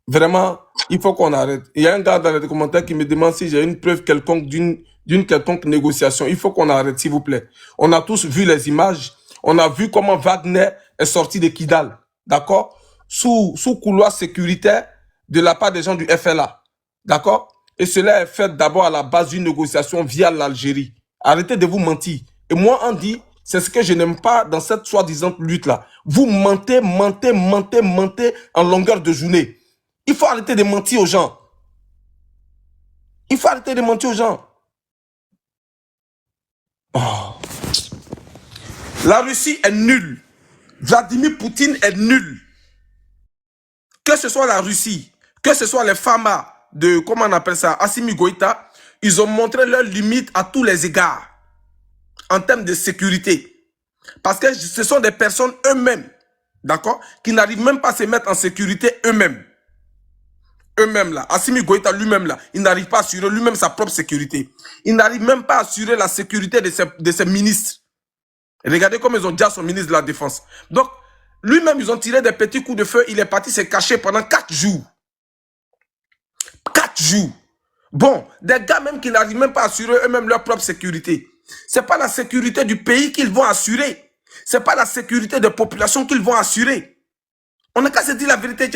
vraiment, il faut qu'on arrête. Il y a un gars dans les commentaires qui me demande si j'ai une preuve quelconque d'une quelconque négociation. Il faut qu'on arrête, s'il vous plaît. On a tous vu les images. On a vu comment Wagner est sorti de Kidal. D'accord? Sous couloir sécuritaire de la part des gens du FLA. D'accord? Et cela est fait d'abord à la base d'une négociation via l'Algérie. Arrêtez de vous mentir. Et moi, on dit, c'est ce que je n'aime pas dans cette soi-disant lutte-là. Vous mentez en longueur de journée. Il faut arrêter de mentir aux gens. Il faut arrêter de mentir aux gens. Oh. La Russie est nulle. Vladimir Poutine est nul. Que ce soit la Russie, que ce soit les FAMA de, comment on appelle ça, Assimi Goïta, ils ont montré leurs limites à tous les égards en termes de sécurité. Parce que ce sont des personnes eux-mêmes, d'accord, qui n'arrivent même pas à se mettre en sécurité eux-mêmes. Eux-mêmes là, Assimi Goïta lui-même là, il n'arrive pas à assurer lui-même sa propre sécurité. Il n'arrive même pas à assurer la sécurité de ses ministres. Regardez comme ils ont déjà son ministre de la Défense. Donc, lui-même, ils ont tiré des petits coups de feu. Il est parti se cacher pendant 4 jours. 4 jours. Bon, des gars même qui n'arrivent même pas à assurer eux-mêmes leur propre sécurité. C'est pas la sécurité du pays qu'ils vont assurer. C'est pas la sécurité des populations qu'ils vont assurer. On n'a qu'à se dire la vérité.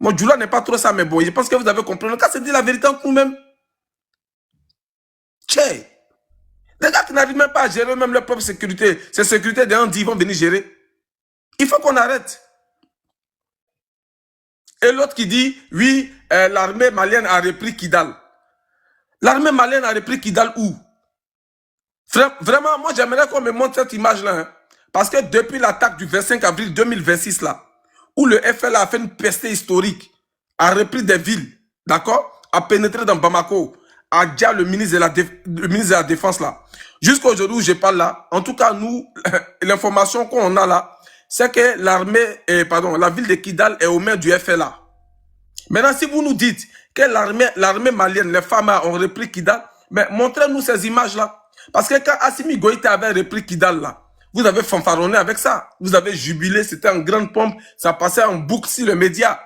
Mon Djoula n'est pas trop ça, mais bon, je pense que vous avez compris. On n'a qu'à se dire la vérité entre nous-mêmes. Tchè. Des gars qui n'arrivent même pas à gérer même leur propre sécurité. C'est sécurité des gens ils vont venir gérer. Il faut qu'on arrête. Et l'autre qui dit, oui, l'armée malienne a repris Kidal. L'armée malienne a repris Kidal où? Vraiment, moi j'aimerais qu'on me montre cette image-là. Hein. Parce que depuis l'attaque du 25 avril 2026, là, où le FLA a fait une peste historique, a repris des villes, d'accord, a pénétré dans Bamako, a déjà le ministre de la Défense là. Jusqu'à aujourd'hui où je parle là, en tout cas nous, l'information qu'on a là, c'est que l'armée, la ville de Kidal est aux mains du FLA. Maintenant, si vous nous dites que l'armée malienne, les femmes ont repris Kidal, mais montrez-nous ces images-là. Parce que quand Assimi Goïta avait repris Kidal, là, vous avez fanfaronné avec ça. Vous avez jubilé, c'était en grande pompe, ça passait en boucle sur les médias.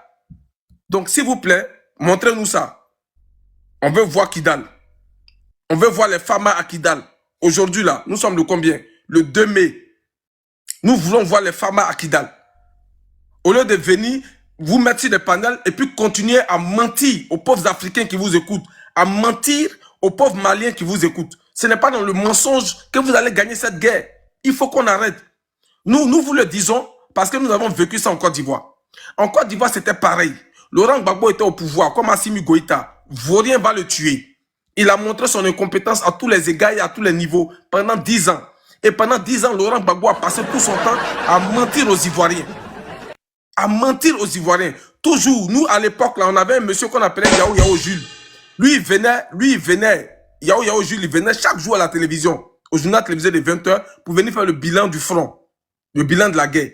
Donc, s'il vous plaît, montrez-nous ça. On veut voir Kidal. On veut voir les femmes à Kidal. Aujourd'hui, là, nous sommes le combien? Le 2 mai. Nous voulons voir les femmes à Kidal. Au lieu de venir vous mettre sur des panels et puis continuer à mentir aux pauvres Africains qui vous écoutent, à mentir aux pauvres Maliens qui vous écoutent. Ce n'est pas dans le mensonge que vous allez gagner cette guerre. Il faut qu'on arrête. Nous vous le disons parce que nous avons vécu ça en Côte d'Ivoire. En Côte d'Ivoire, c'était pareil. Laurent Gbagbo était au pouvoir, comme Assimi Goïta. Vaurien va le tuer. Il a montré son incompétence à tous les égards et à tous les niveaux pendant 10 ans. Et pendant 10 ans, Laurent Gbagbo a passé tout son temps à mentir aux Ivoiriens. À mentir aux Ivoiriens. Toujours, nous, à l'époque, là, on avait un monsieur qu'on appelait Yao Yao Jules. Lui, il venait, Yao Yao Jules, il venait chaque jour à la télévision, au journal télévisé de 20h, pour venir faire le bilan du front, le bilan de la guerre.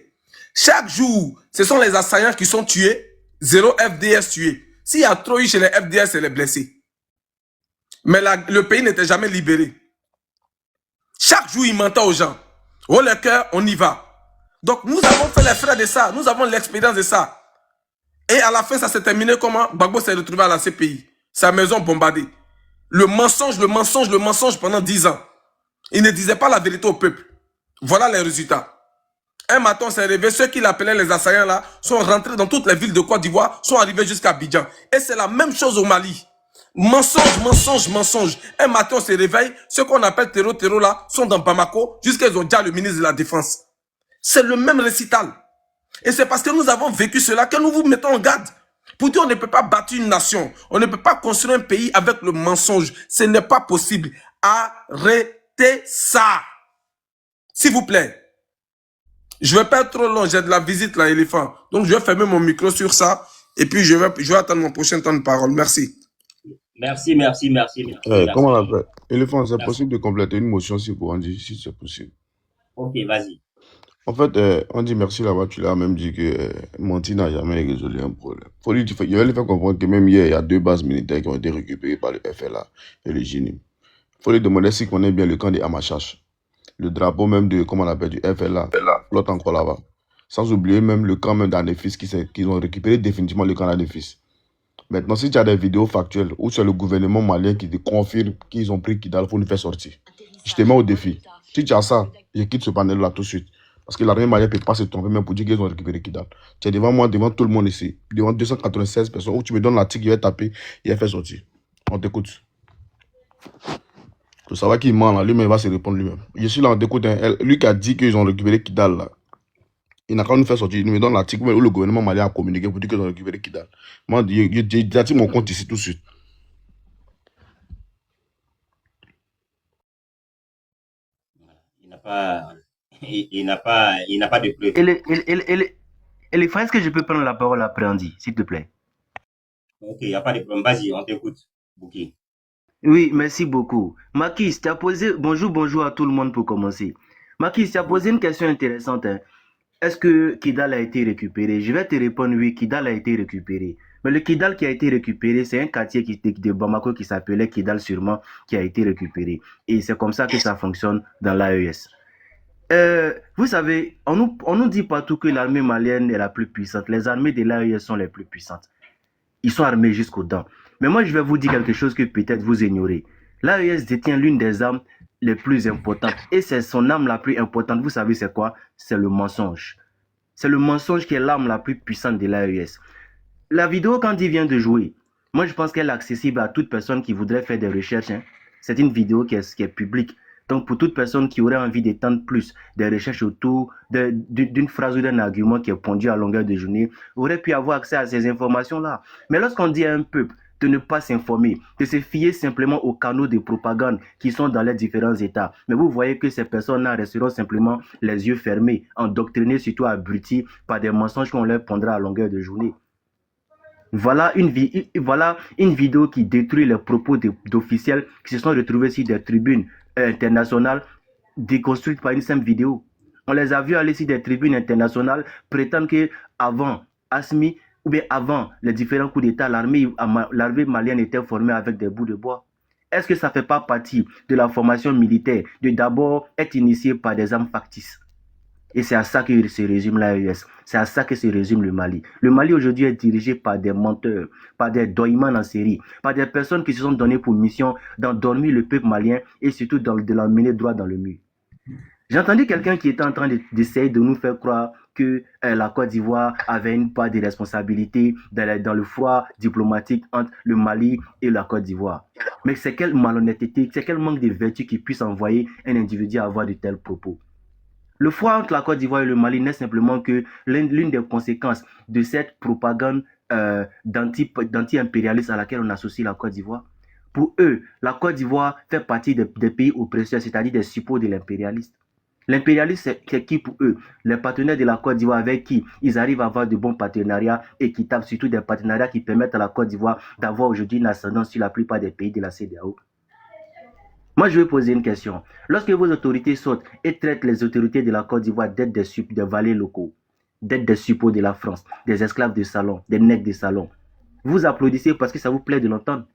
Chaque jour, ce sont les assaillants qui sont tués, 0 FDS tués. S'il y a trop eu chez les FDS, c'est les blessés. Mais le pays n'était jamais libéré. Chaque jour, il mentait aux gens. Oh, le cœur, on y va. Donc, nous avons fait les frais de ça. Nous avons l'expérience de ça. Et à la fin, ça s'est terminé comment? Gbagbo s'est retrouvé à la CPI. Sa maison bombardée. Le mensonge pendant 10 ans. Il ne disait pas la vérité au peuple. Voilà les résultats. Un matin, on s'est réveillé. Ceux qui l'appelaient les assaillants là sont rentrés dans toutes les villes de Côte d'Ivoire, sont arrivés jusqu'à Abidjan. Et c'est la même chose au Mali. Mensonge. Un matin, on se réveille. Ceux qu'on appelle terreau là sont dans Bamako jusqu'à ils ont déjà le ministre de la Défense. C'est le même récital. Et c'est parce que nous avons vécu cela que nous vous mettons en garde. Pour dire on ne peut pas bâtir une nation. On ne peut pas construire un pays avec le mensonge. Ce n'est pas possible. Arrêtez ça. S'il vous plaît. Je ne vais pas être trop long. J'ai de la visite là, éléphant. Donc je vais fermer mon micro sur ça. Et puis je vais attendre mon prochain temps de parole. Merci.
Merci.
Comment on appelle? Éléphant, c'est possible de compléter une motion si pour Andy, si c'est possible.
Ok, vas-y.
En fait, on dit merci là-bas, tu l'as même dit que Monti n'a jamais résolu un problème. Il va lui faire comprendre que même hier, il y a 2 bases militaires qui ont été récupérées par le FLA et le GINIM. Il faut lui demander s'il connaît bien le camp de Amachache. Le drapeau même de, comment on appelle, du FLA, l'autre encore là-bas. Sans oublier même le camp même d'Anefis qui ont récupéré définitivement le camp d'Anefis. Maintenant, si tu as des vidéos factuelles où c'est le gouvernement malien qui te confirme qu'ils ont pris Kidal pour nous faire sortir, je te mets au défi. Si tu as ça, je quitte ce panel-là tout de suite. Parce que l'armée malienne ne peut pas se tromper même pour dire qu'ils ont récupéré Kidal. Tu es devant moi, devant tout le monde ici, devant 296 personnes, où tu me donnes l'article, il va taper, il va faire sortir. On t'écoute. Tu savoir qu'il ment là, lui-même il va se répondre lui-même. Je suis là, on t'écoute. Lui qui a dit qu'ils ont récupéré Kidal là, il n'a qu'à nous faire sortir. Il me donne l'article où le gouvernement malien a communiqué pour dire qu'ils ont récupéré Kidal. Moi, j'ai mon compte ici tout de suite.
Il n'a pas de preuves.
Éléphant, est-ce que je peux prendre la parole après Andy, s'il te plaît?
Ok, il n'y a pas de problème. Vas-y, on t'écoute, Bouki.
Oui, merci beaucoup. Makis, tu as posé... Bonjour à tout le monde pour commencer. Makis, tu as posé une question intéressante. Hein. Est-ce que Kidal a été récupéré? Je vais te répondre oui, Kidal a été récupéré. Mais le Kidal qui a été récupéré, c'est un quartier de Bamako qui s'appelait Kidal sûrement, qui a été récupéré. Et c'est comme ça que ça fonctionne dans l'AES. Vous savez, on nous dit partout que l'armée malienne est la plus puissante. Les armées de l'AES sont les plus puissantes. Ils sont armés jusqu'aux dents. Mais moi, je vais vous dire quelque chose que peut-être vous ignorez. L'AES détient l'une des armes les plus importantes. Et c'est son arme la plus importante. Vous savez c'est quoi? C'est le mensonge. C'est le mensonge qui est l'arme la plus puissante de l'AES. La vidéo qu'Andy vient de jouer, moi je pense qu'elle est accessible à toute personne qui voudrait faire des recherches. Hein. C'est une vidéo qui est publique. Donc pour toute personne qui aurait envie d'étendre plus des recherches autour d'une phrase ou d'un argument qui est pondu à longueur de journée, aurait pu avoir accès à ces informations-là. Mais lorsqu'on dit à un peuple de ne pas s'informer, de se fier simplement aux canaux de propagande qui sont dans les différents États, mais vous voyez que ces personnes-là resteront simplement les yeux fermés, endoctrinés, surtout abrutis par des mensonges qu'on leur pondra à longueur de journée. Voilà une vidéo qui détruit les propos d'officiels qui se sont retrouvés sur des tribunes internationales déconstruites par une simple vidéo. On les a vus aller sur des tribunes internationales prétendre qu'avant Assimi ou bien avant les différents coups d'État, l'armée malienne était formée avec des bouts de bois? Est-ce que ça ne fait pas partie de la formation militaire de d'abord être initié par des armes factices? Et c'est à ça que se résume l'AES. C'est à ça que se résume le Mali. Le Mali aujourd'hui est dirigé par des menteurs, par des doïmans en série, par des personnes qui se sont données pour mission d'endormir le peuple malien et surtout de l'emmener droit dans le mur. J'ai entendu quelqu'un qui était en train d'essayer de nous faire croire que la Côte d'Ivoire avait une part de responsabilité dans le froid diplomatique entre le Mali et la Côte d'Ivoire. Mais c'est quelle malhonnêteté, c'est quel manque de vertu qui puisse envoyer un individu à avoir de tels propos. Le froid entre la Côte d'Ivoire et le Mali n'est simplement que l'une des conséquences de cette propagande d'anti-impérialisme à laquelle on associe la Côte d'Ivoire. Pour eux, la Côte d'Ivoire fait partie des pays oppresseurs, c'est-à-dire des suppôts de l'impérialisme. L'impérialisme, c'est qui pour eux? Les partenaires de la Côte d'Ivoire avec qui ils arrivent à avoir de bons partenariats équitables, surtout des partenariats qui permettent à la Côte d'Ivoire d'avoir aujourd'hui une ascendance sur la plupart des pays de la CEDEAO. Moi, je vais poser une question. Lorsque vos autorités sautent et traitent les autorités de la Côte d'Ivoire d'être des valets locaux, d'être des suppôts de la France, des esclaves de salon, des nègres de salon, vous applaudissez parce que ça vous plaît de l'entendre.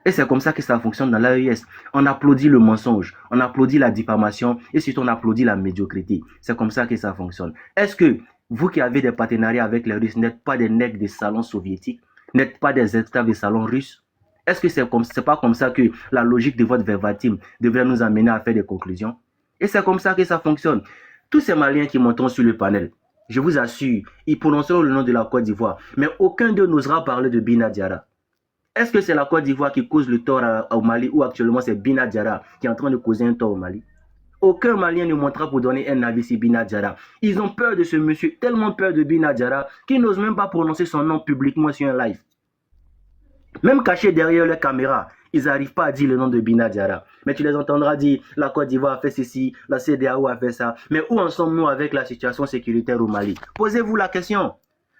Et c'est comme ça que ça fonctionne dans l'AES. On applaudit le mensonge, on applaudit la diffamation et surtout on applaudit la médiocrité. C'est comme ça que ça fonctionne. Est-ce que vous qui avez des partenariats avec les Russes n'êtes pas des nègres de salon soviétiques, n'êtes pas des esclaves de salon russes? Est-ce que c'est pas comme ça que la logique de votre verbatim devrait nous amener à faire des conclusions? Et c'est comme ça que ça fonctionne. Tous ces Maliens qui monteront sur le panel, je vous assure, ils prononceront le nom de la Côte d'Ivoire, mais aucun d'eux n'osera parler de Bina Diarra. Est-ce que c'est la Côte d'Ivoire qui cause le tort au Mali ou actuellement c'est Bina Diarra qui est en train de causer un tort au Mali? Aucun Malien ne montera pour donner un avis sur Bina Diarra. Ils ont peur de ce monsieur, tellement peur de Bina Diarra qu'ils n'osent même pas prononcer son nom publiquement sur un live. Même cachés derrière les caméras, ils n'arrivent pas à dire le nom de Bina Diarra. Mais tu les entendras dire, la Côte d'Ivoire a fait ceci, la CEDEAO a fait ça. Mais où en sommes-nous avec la situation sécuritaire au Mali? Posez-vous la question.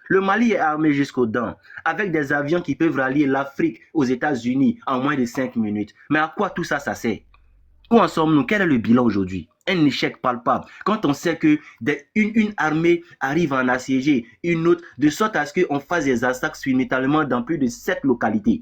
Le Mali est armé jusqu'aux dents, avec des avions qui peuvent rallier l'Afrique aux États-Unis en moins de 5 minutes. Mais à quoi tout ça sert? Où en sommes-nous? Quel est le bilan aujourd'hui? Un échec palpable. Quand on sait que une armée arrive à en assiéger une autre, de sorte à ce qu'on fasse des attaques simultanément dans plus de 7 localités.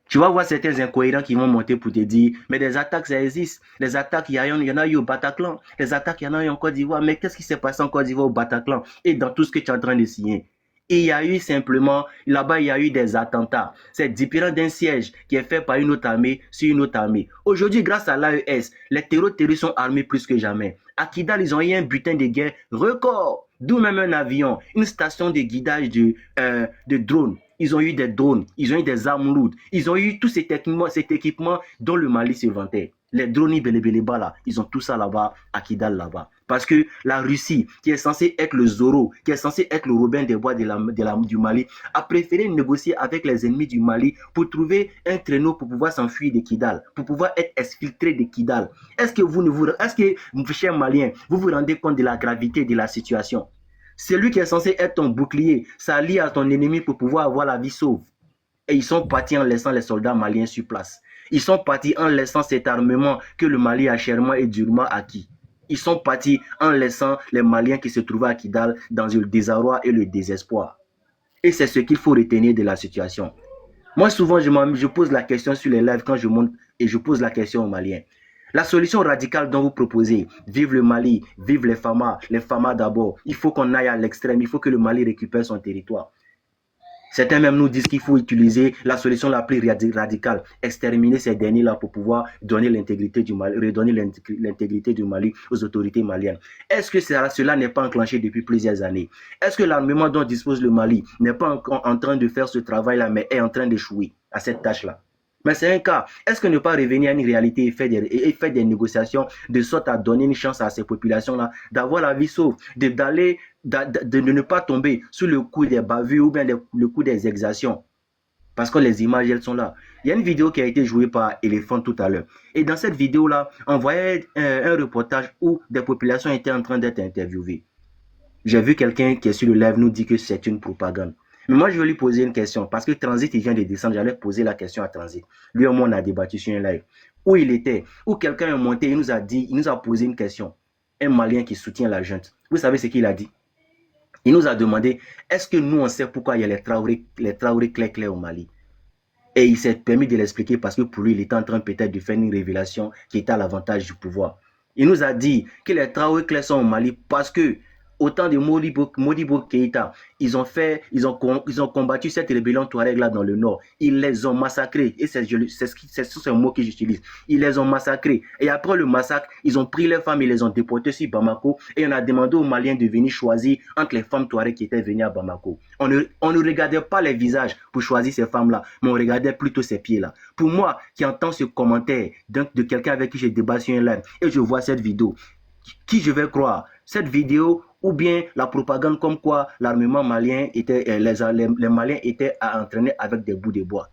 Tu vas voir certains incohérents qui vont monter pour te dire, mais des attaques, ça existe. Les attaques, il y en a eu au Bataclan. Les attaques, il y en a eu en Côte d'Ivoire. Mais qu'est-ce qui s'est passé en Côte d'Ivoire au Bataclan et dans tout ce que tu es en train de signer? Et il y a eu simplement, là-bas, il y a eu des attentats. C'est différent d'un siège qui est fait par une autre armée sur une autre armée. Aujourd'hui, grâce à l'AES, les terroristes sont armés plus que jamais. À Kidal, ils ont eu un butin de guerre record. D'où même un avion, une station de guidage de drones. Ils ont eu des drones, ils ont eu des armes lourdes, ils ont eu tout cet équipement dont le Mali se vantait. Les drones Belébéléba là, ils ont tout ça là-bas, à Kidal là-bas. Parce que la Russie, qui est censée être le Zorro, qui est censée être le Robin des Bois du Mali, a préféré négocier avec les ennemis du Mali pour trouver un traîneau pour pouvoir s'enfuir de Kidal, pour pouvoir être exfiltré de Kidal. Est-ce que chers Maliens, vous vous rendez compte de la gravité de la situation? C'est lui qui est censé être ton bouclier, s'allier à ton ennemi pour pouvoir avoir la vie sauve. Et ils sont partis en laissant les soldats maliens sur place. Ils sont partis en laissant cet armement que le Mali a chèrement et durement acquis. Ils sont partis en laissant les Maliens qui se trouvaient à Kidal dans le désarroi et le désespoir. Et c'est ce qu'il faut retenir de la situation. Moi, souvent, je pose la question sur les lives quand je monte et je pose la question aux Maliens. La solution radicale dont vous proposez, vive le Mali, vive les FAMA d'abord. Il faut qu'on aille à l'extrême, il faut que le Mali récupère son territoire. Certains même nous disent qu'il faut utiliser la solution la plus radicale, exterminer ces derniers-là pour pouvoir donner l'intégrité du Mali, redonner l'intégrité du Mali aux autorités maliennes. Est-ce que cela n'est pas enclenché depuis plusieurs années? Est-ce que l'armement dont dispose le Mali n'est pas en train de faire ce travail-là, mais est en train d'échouer à cette tâche-là? Mais c'est un cas. Est-ce que ne pas revenir à une réalité et faire des négociations de sorte à donner une chance à ces populations-là d'avoir la vie sauve, de ne pas tomber sous le coup des bavures ou bien le coup des exactions? Parce que les images, elles sont là. Il y a une vidéo qui a été jouée par Elephant tout à l'heure. Et dans cette vidéo-là, on voyait un reportage où des populations étaient en train d'être interviewées. J'ai vu quelqu'un qui est sur le live nous dire que c'est une propagande. Mais moi, je vais lui poser une question. Parce que Transit, il vient de descendre. J'allais poser la question à Transit. Lui et moi, on a débattu sur un live. Où il était, où quelqu'un est monté, il nous a posé une question. Un Malien qui soutient la junte. Vous savez ce qu'il a dit? Il nous a demandé, est-ce que nous, on sait pourquoi il y a les Traoré clair au Mali? Et il s'est permis de l'expliquer parce que pour lui, il était en train peut-être de faire une révélation qui était à l'avantage du pouvoir. Il nous a dit que les Traoré clairs sont au Mali parce que, au temps de Modibo Keïta, ils ont combattu cette rébellion Touareg là dans le nord. Ils les ont massacrés. Et c'est ce mot que j'utilise. Ils les ont massacrés. Et après le massacre, ils ont pris les femmes et les ont déportées sur Bamako. Et on a demandé aux Maliens de venir choisir entre les femmes Touareg qui étaient venues à Bamako. On ne regardait pas les visages pour choisir ces femmes-là, mais on regardait plutôt ces pieds-là. Pour moi, qui entends ce commentaire de quelqu'un avec qui j'ai débattu sur un live et je vois cette vidéo, qui je vais croire? Cette vidéo ou bien la propagande comme quoi l'armement malien était, les Maliens étaient à entraîner avec des bouts de bois.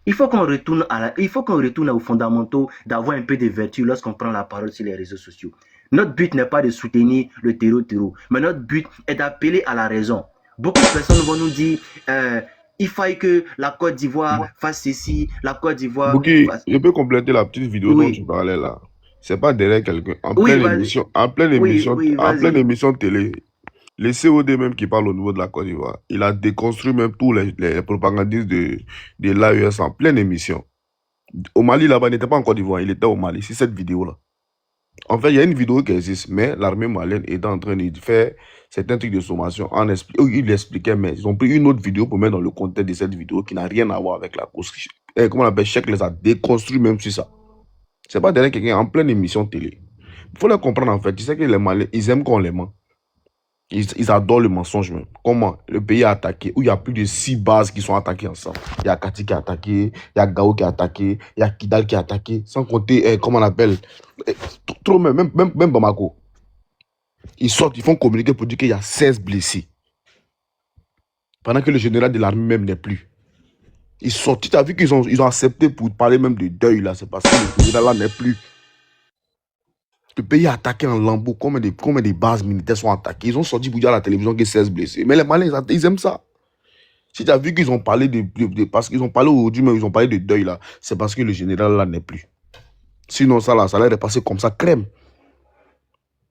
Il faut qu'on retourne aux fondamentaux, d'avoir un peu de vertu lorsqu'on prend la parole sur les réseaux sociaux. Notre but n'est pas de soutenir le terreau, mais notre but est d'appeler à la raison. Beaucoup de personnes vont nous dire il faille que la Côte d'Ivoire fasse ceci, la Côte d'Ivoire...
Bouki, je peux compléter la petite vidéo dont tu parlais là. C'est pas derrière quelqu'un. En pleine émission télé, les COD même qui parlent au niveau de la Côte d'Ivoire, il a déconstruit même tous les propagandistes de l'AES en pleine émission. Au Mali, là-bas, il n'était pas en Côte d'Ivoire, il était au Mali. C'est cette vidéo-là. En fait, il y a une vidéo qui existe, mais l'armée malienne est en train de faire certains trucs de sommation. Il l'expliquait, mais ils ont pris une autre vidéo pour mettre dans le contexte de cette vidéo qui n'a rien à voir avec la cause. Comment on appelle, Cheikh les a déconstruit même sur ça. C'est pas derrière quelqu'un en pleine émission télé. Il faut le comprendre en fait. Tu sais que les Maliens, ils aiment qu'on les ment. Ils adorent le mensonge même. Comment le pays a attaqué, où il y a plus de 6 bases qui sont attaquées ensemble. Il y a Kati qui a attaqué, il y a Gao qui a attaqué, il y a Kidal qui a attaqué, sans compter, comment on appelle, trop même Bamako. Ils sortent, ils font communiquer pour dire qu'il y a 16 blessés. Pendant que le général de l'armée même n'est plus. Ils sortent, tu as vu qu'ils ont accepté pour parler même de deuil là, c'est parce que le général là n'est plus. Le pays est attaqué en lambeaux, combien des bases militaires sont attaquées. Ils ont sorti pour dire à la télévision qu'il y a 16 blessés. Mais les Maliens, ils aiment ça. Si tu as vu qu'ils ont parlé parce qu'ils ont parlé aujourd'hui, mais ils ont parlé de deuil là, c'est parce que le général là n'est plus. Sinon ça là, ça allait repasser comme ça, crème.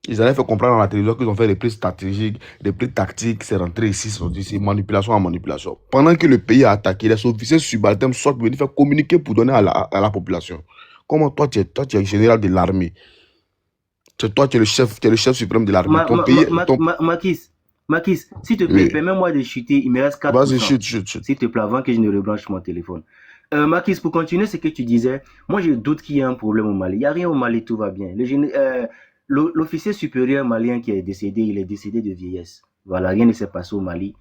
Ils allaient faire comprendre à la télévision qu'ils ont fait des prises stratégiques, des prises tactiques, c'est rentré ici, c'est manipulation en manipulation. Pendant que le pays a attaqué, les officiers subalternes sortent pour venir faire communiquer pour donner à la population. Comment toi tu es le général de l'armée? Toi, tu es le chef suprême de l'armée.
Makis, s'il te plaît, permets-moi de chuter. Il me reste 4%.
Vas-y, chute.
S'il te plaît, avant que je ne rebranche mon téléphone. Makis, pour continuer ce que tu disais, moi je doute qu'il y ait un problème au Mali. Il n'y a rien au Mali, tout va bien. L'officier supérieur malien qui est décédé, il est décédé de vieillesse. Voilà, rien ne s'est passé au Mali.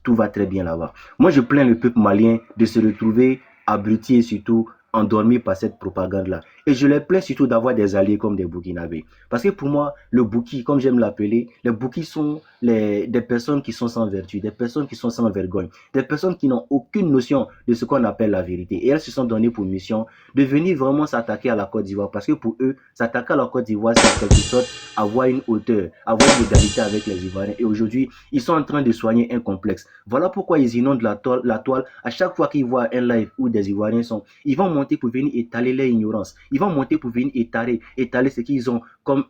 Tout va très bien là-bas. Moi, je plains le peuple malien de se retrouver abruti et surtout endormi par cette propagande-là. Et je les plains surtout d'avoir des alliés comme des Burkinabés. Parce que pour moi, le Bouki, comme j'aime l'appeler, les Boukis sont des personnes qui sont sans vertu, des personnes qui sont sans vergogne, des personnes qui n'ont aucune notion de ce qu'on appelle la vérité. Et elles se sont données pour mission de venir vraiment s'attaquer à la Côte d'Ivoire. Parce que pour eux, s'attaquer à la Côte d'Ivoire, c'est en quelque sorte avoir une hauteur, avoir une égalité avec les Ivoiriens. Et aujourd'hui, ils sont en train de soigner un complexe. Voilà pourquoi ils inondent la toile. À chaque fois qu'ils voient un live où des Ivoiriens sont, ils vont monter pour venir étaler leur ignorance. Ils vont monter pour venir étaler ce qu'ils ont comme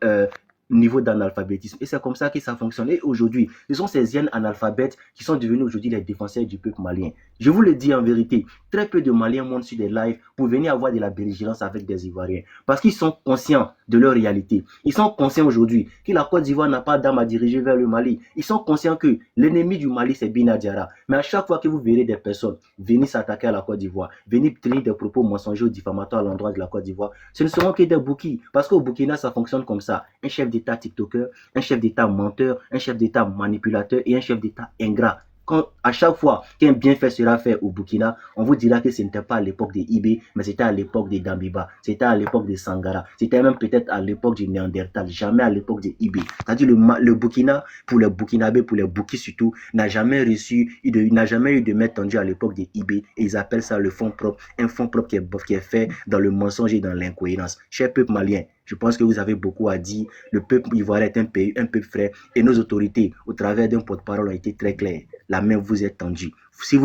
niveau d'analphabétisme. Et c'est comme ça que ça fonctionne. Et aujourd'hui, ce sont ces jeunes analphabètes qui sont devenus aujourd'hui les défenseurs du peuple malien. Je vous le dis en vérité, très peu de Maliens montent sur des lives pour venir avoir de la belligérance avec des Ivoiriens. Parce qu'ils sont conscients de leur réalité. Ils sont conscients aujourd'hui que la Côte d'Ivoire n'a pas d'âme à diriger vers le Mali. Ils sont conscients que l'ennemi du Mali, c'est Bina Diarra. Mais à chaque fois que vous verrez des personnes venir s'attaquer à la Côte d'Ivoire, venir tenir des propos mensongers ou diffamatoires à l'endroit de la Côte d'Ivoire, ce ne seront que des Boukis. Parce qu'au Burkina, ça fonctionne comme ça. Un chef d'État TikToker, un chef d'État menteur, un chef d'État manipulateur et un chef d'État ingrat. Quand, à chaque fois qu'un bienfait sera fait au Burkina, on vous dira que ce n'était pas à l'époque des Ibé, mais c'était à l'époque des Dambiba, c'était à l'époque des Sangara, c'était même peut-être à l'époque du Néandertal, jamais à l'époque des Ibé. C'est-à-dire le Burkina, pour les Burkinabés, pour les Boukis surtout, n'a jamais eu de main tendue à l'époque des Ibé, et ils appellent ça le fonds propre, un fonds propre qui est fait dans le mensonge et dans l'incohérence. Cher peuple malien, je pense que vous avez beaucoup à dire. Le peuple ivoirien est un peuple frère et nos autorités, au travers d'un porte-parole, ont été très claires. La main vous est tendue.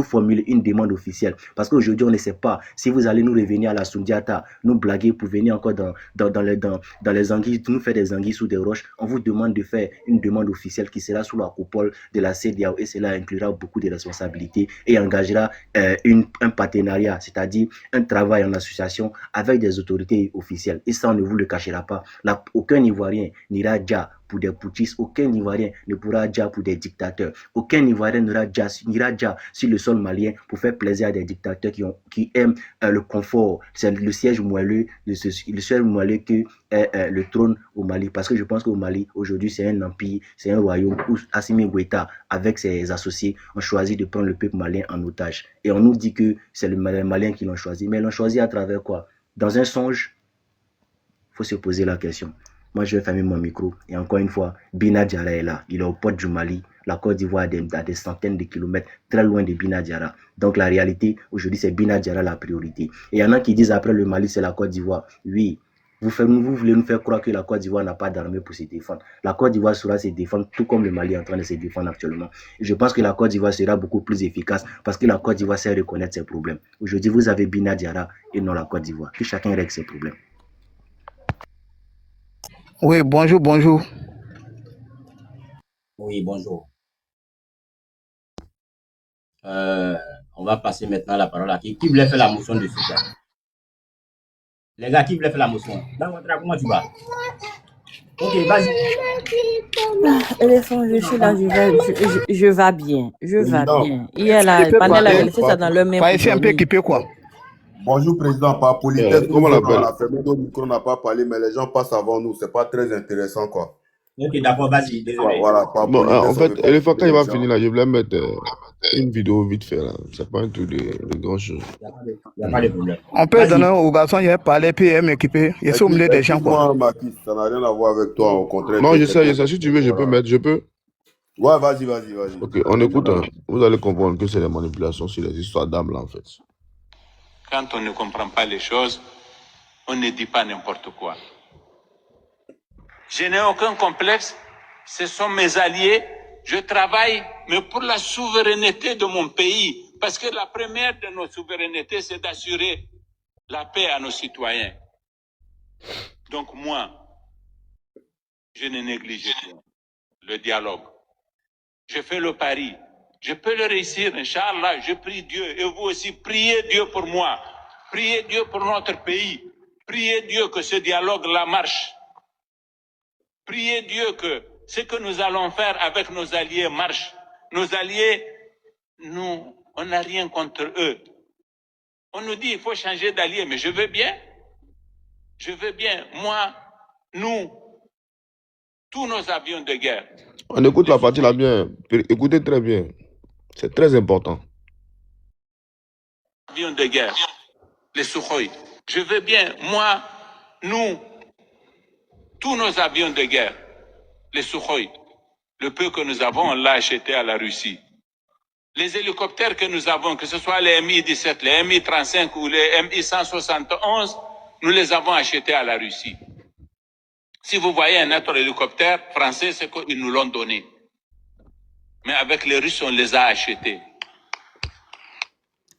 formulez une demande officielle. Parce qu'aujourd'hui, on ne sait pas si vous allez nous revenir à la Sundiata, nous blaguer pour venir encore dans les anguilles, nous faire des anguilles sous des roches. On vous demande de faire une demande officielle qui sera sous la coupole de la CEDEAO et cela inclura beaucoup de responsabilités et engagera un partenariat, c'est-à-dire un travail en association avec des autorités officielles. Et ça, on ne vous le cachera pas. Là, aucun Ivoirien n'ira déjà pour des putschistes, aucun Ivoirien ne pourra déjà pour des dictateurs, aucun Ivoirien n'ira déjà sur le sol malien pour faire plaisir à des dictateurs qui aiment le confort. C'est le siège moelleux que le trône au Mali, parce que je pense qu'au Mali, aujourd'hui, c'est un empire, c'est un royaume où Assimi Goïta, avec ses associés, ont choisi de prendre le peuple malien en otage. Et on nous dit que c'est les Maliens qui l'ont choisi. Mais ils l'ont choisi à travers quoi? Dans un songe, il faut se poser la question. Moi, je vais fermer mon micro. Et encore une fois, Bina Diarra est là. Il est aux portes du Mali. La Côte d'Ivoire est à des centaines de kilomètres, très loin de Bina Diarra. Donc, la réalité, aujourd'hui, c'est Bina Diarra la priorité. Et il y en a qui disent après le Mali, c'est la Côte d'Ivoire. Oui, vous voulez nous faire croire que la Côte d'Ivoire n'a pas d'armée pour se défendre. La Côte d'Ivoire saura se défendre, tout comme le Mali est en train de se défendre actuellement. Et je pense que la Côte d'Ivoire sera beaucoup plus efficace parce que la Côte d'Ivoire sait reconnaître ses problèmes. Aujourd'hui, vous avez Bina Diarra et non la Côte d'Ivoire. Que chacun règle ses problèmes.
Oui, bonjour, bonjour.
Oui, bonjour. On va passer maintenant la parole à qui voulait faire la motion dessus, là? Les gars, qui voulait faire la motion? Comment tu vas? Ok, vas-y.
Éléphant, je suis là, je vais bien. Je vais bien. Hier, là, le panel avait laissé ça dans leur main.
Pas un peu équipé, quoi.
Bonjour, président. Par politesse, comment on a fermé nos micros, on n'a pas parlé, mais les gens passent avant nous. C'est pas très intéressant, quoi.
Ok, d'accord, vas-y, désolé.
Voilà, par Bon, politesse, en fait, on Éléphant, quand il va les gens. finir là, je voulais mettre une vidéo vite fait là. C'est pas un truc de grand chose.
Il n'y a pas de problème.
On peut donner au garçon, il a parlé, puis il m'équiper. Il est au milieu des gens, quoi.
Excuse-moi, Marquis, ça n'a rien à voir avec toi, au contraire. Non, je sais. Si tu veux, je peux mettre, je peux. Ouais, vas-y. Ok, on écoute. Hein. Vous allez comprendre que c'est des manipulations sur les histoires d'âme là, en fait.
Quand on ne comprend pas les choses, on ne dit pas n'importe quoi. Je n'ai aucun complexe. Ce sont mes alliés. Je travaille, mais pour la souveraineté de mon pays. Parce que la première de nos souverainetés, c'est d'assurer la paix à nos citoyens. Donc moi, je ne néglige rien. Le dialogue. Je fais le pari. Je peux le réussir, Inch'Allah. Je prie Dieu. Et vous aussi, priez Dieu pour moi. Priez Dieu pour notre pays. Priez Dieu que ce dialogue-là marche. Priez Dieu que ce que nous allons faire avec nos alliés marche. Nos alliés, nous, on n'a rien contre eux. On nous dit il faut changer d'allié, mais je veux bien. Je veux bien. Moi, nous, tous nos avions de guerre.
On écoute la partie là bien. Écoutez très bien. C'est très important.
Avions de guerre, les Sukhoi. Je veux bien, moi, nous, tous nos avions de guerre, les Sukhoi, le peu que nous avons, on l'a acheté à la Russie. Les hélicoptères que nous avons, que ce soit les Mi-17, les Mi-35 ou les Mi-171, nous les avons achetés à la Russie. Si vous voyez un autre hélicoptère français, c'est qu'ils nous l'ont donné. Mais avec les Russes, on les a achetés.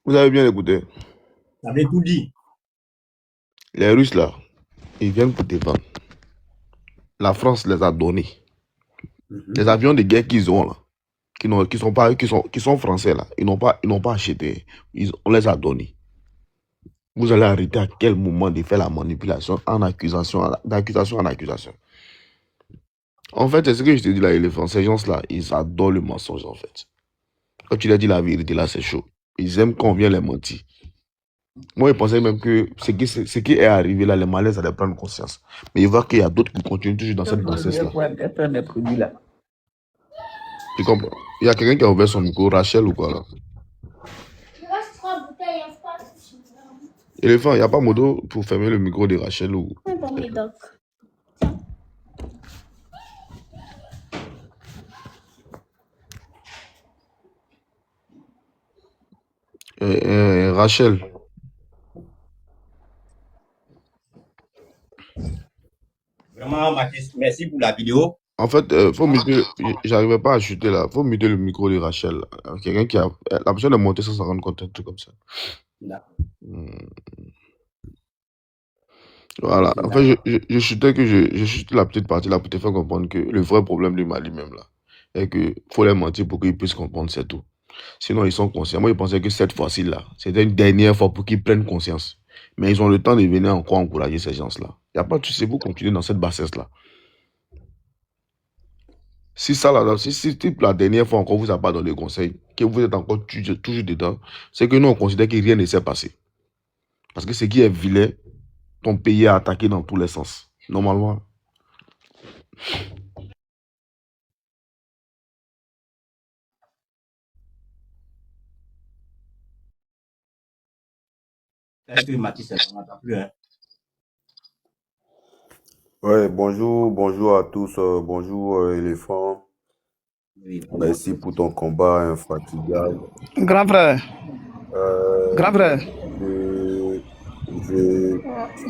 Vous avez bien écouté.
Ça avait tout dit.
Les Russes là, ils viennent pour défendre. La France les a donnés. Les avions de guerre qu'ils ont là, qui sont français là, ils n'ont pas acheté. On les a donnés. Vous allez arrêter à quel moment de faire la manipulation d'accusation en accusation. En fait, c'est ce que je te dis là, éléphant. Ces gens-là, ils adorent le mensonge en fait. Quand tu leur dis la vérité là, c'est chaud. Ils aiment qu'on vienne les mentir. Moi, je pensais même que ce qui est arrivé là, les Maliens allaient prendre conscience. Mais ils voient qu'il y a d'autres qui continuent toujours dans cette grossesse-là. Tu comprends? Il y a quelqu'un qui a ouvert son micro, Rachel ou quoi là? Éléphant, il n'y a pas modo pour fermer le micro de Rachel ou... Rachel.
Vraiment, Marquis, merci pour la vidéo.
En fait, faut muter, j'arrivais pas à chuter là. Faut muter le micro de Rachel. Là. Quelqu'un qui a la personne de monter sans s'en rendre compte, un truc comme ça.
D'accord.
Hmm. Voilà.
Ok,
En fait,
d'accord.
je chutais que je chute la petite partie là pour te faire comprendre que le vrai problème du Mali même là est que faut les mentir pour qu'ils puissent comprendre, c'est tout. Sinon, ils sont conscients. Moi, je pensais que cette fois-ci là, c'était une dernière fois pour qu'ils prennent conscience. Mais ils ont le temps de venir encore encourager ces gens-là. Il n'y a pas de souci, vous continuez dans cette bassesse là. Si ça, là, si la dernière fois encore vous a pas donné conseil, que vous êtes encore toujours dedans, c'est que nous, on considère que rien ne s'est passé. Parce que ce qui est vilain, ton pays est attaqué dans tous les sens. Normalement.
Est-ce que Mathis, on n'entend plus, hein?
Ouais, bonjour à tous, bonjour éléphant.
Oui, bonjour.
Merci pour ton combat infatigable.
Grand frère,
Euh,
grand frère.
je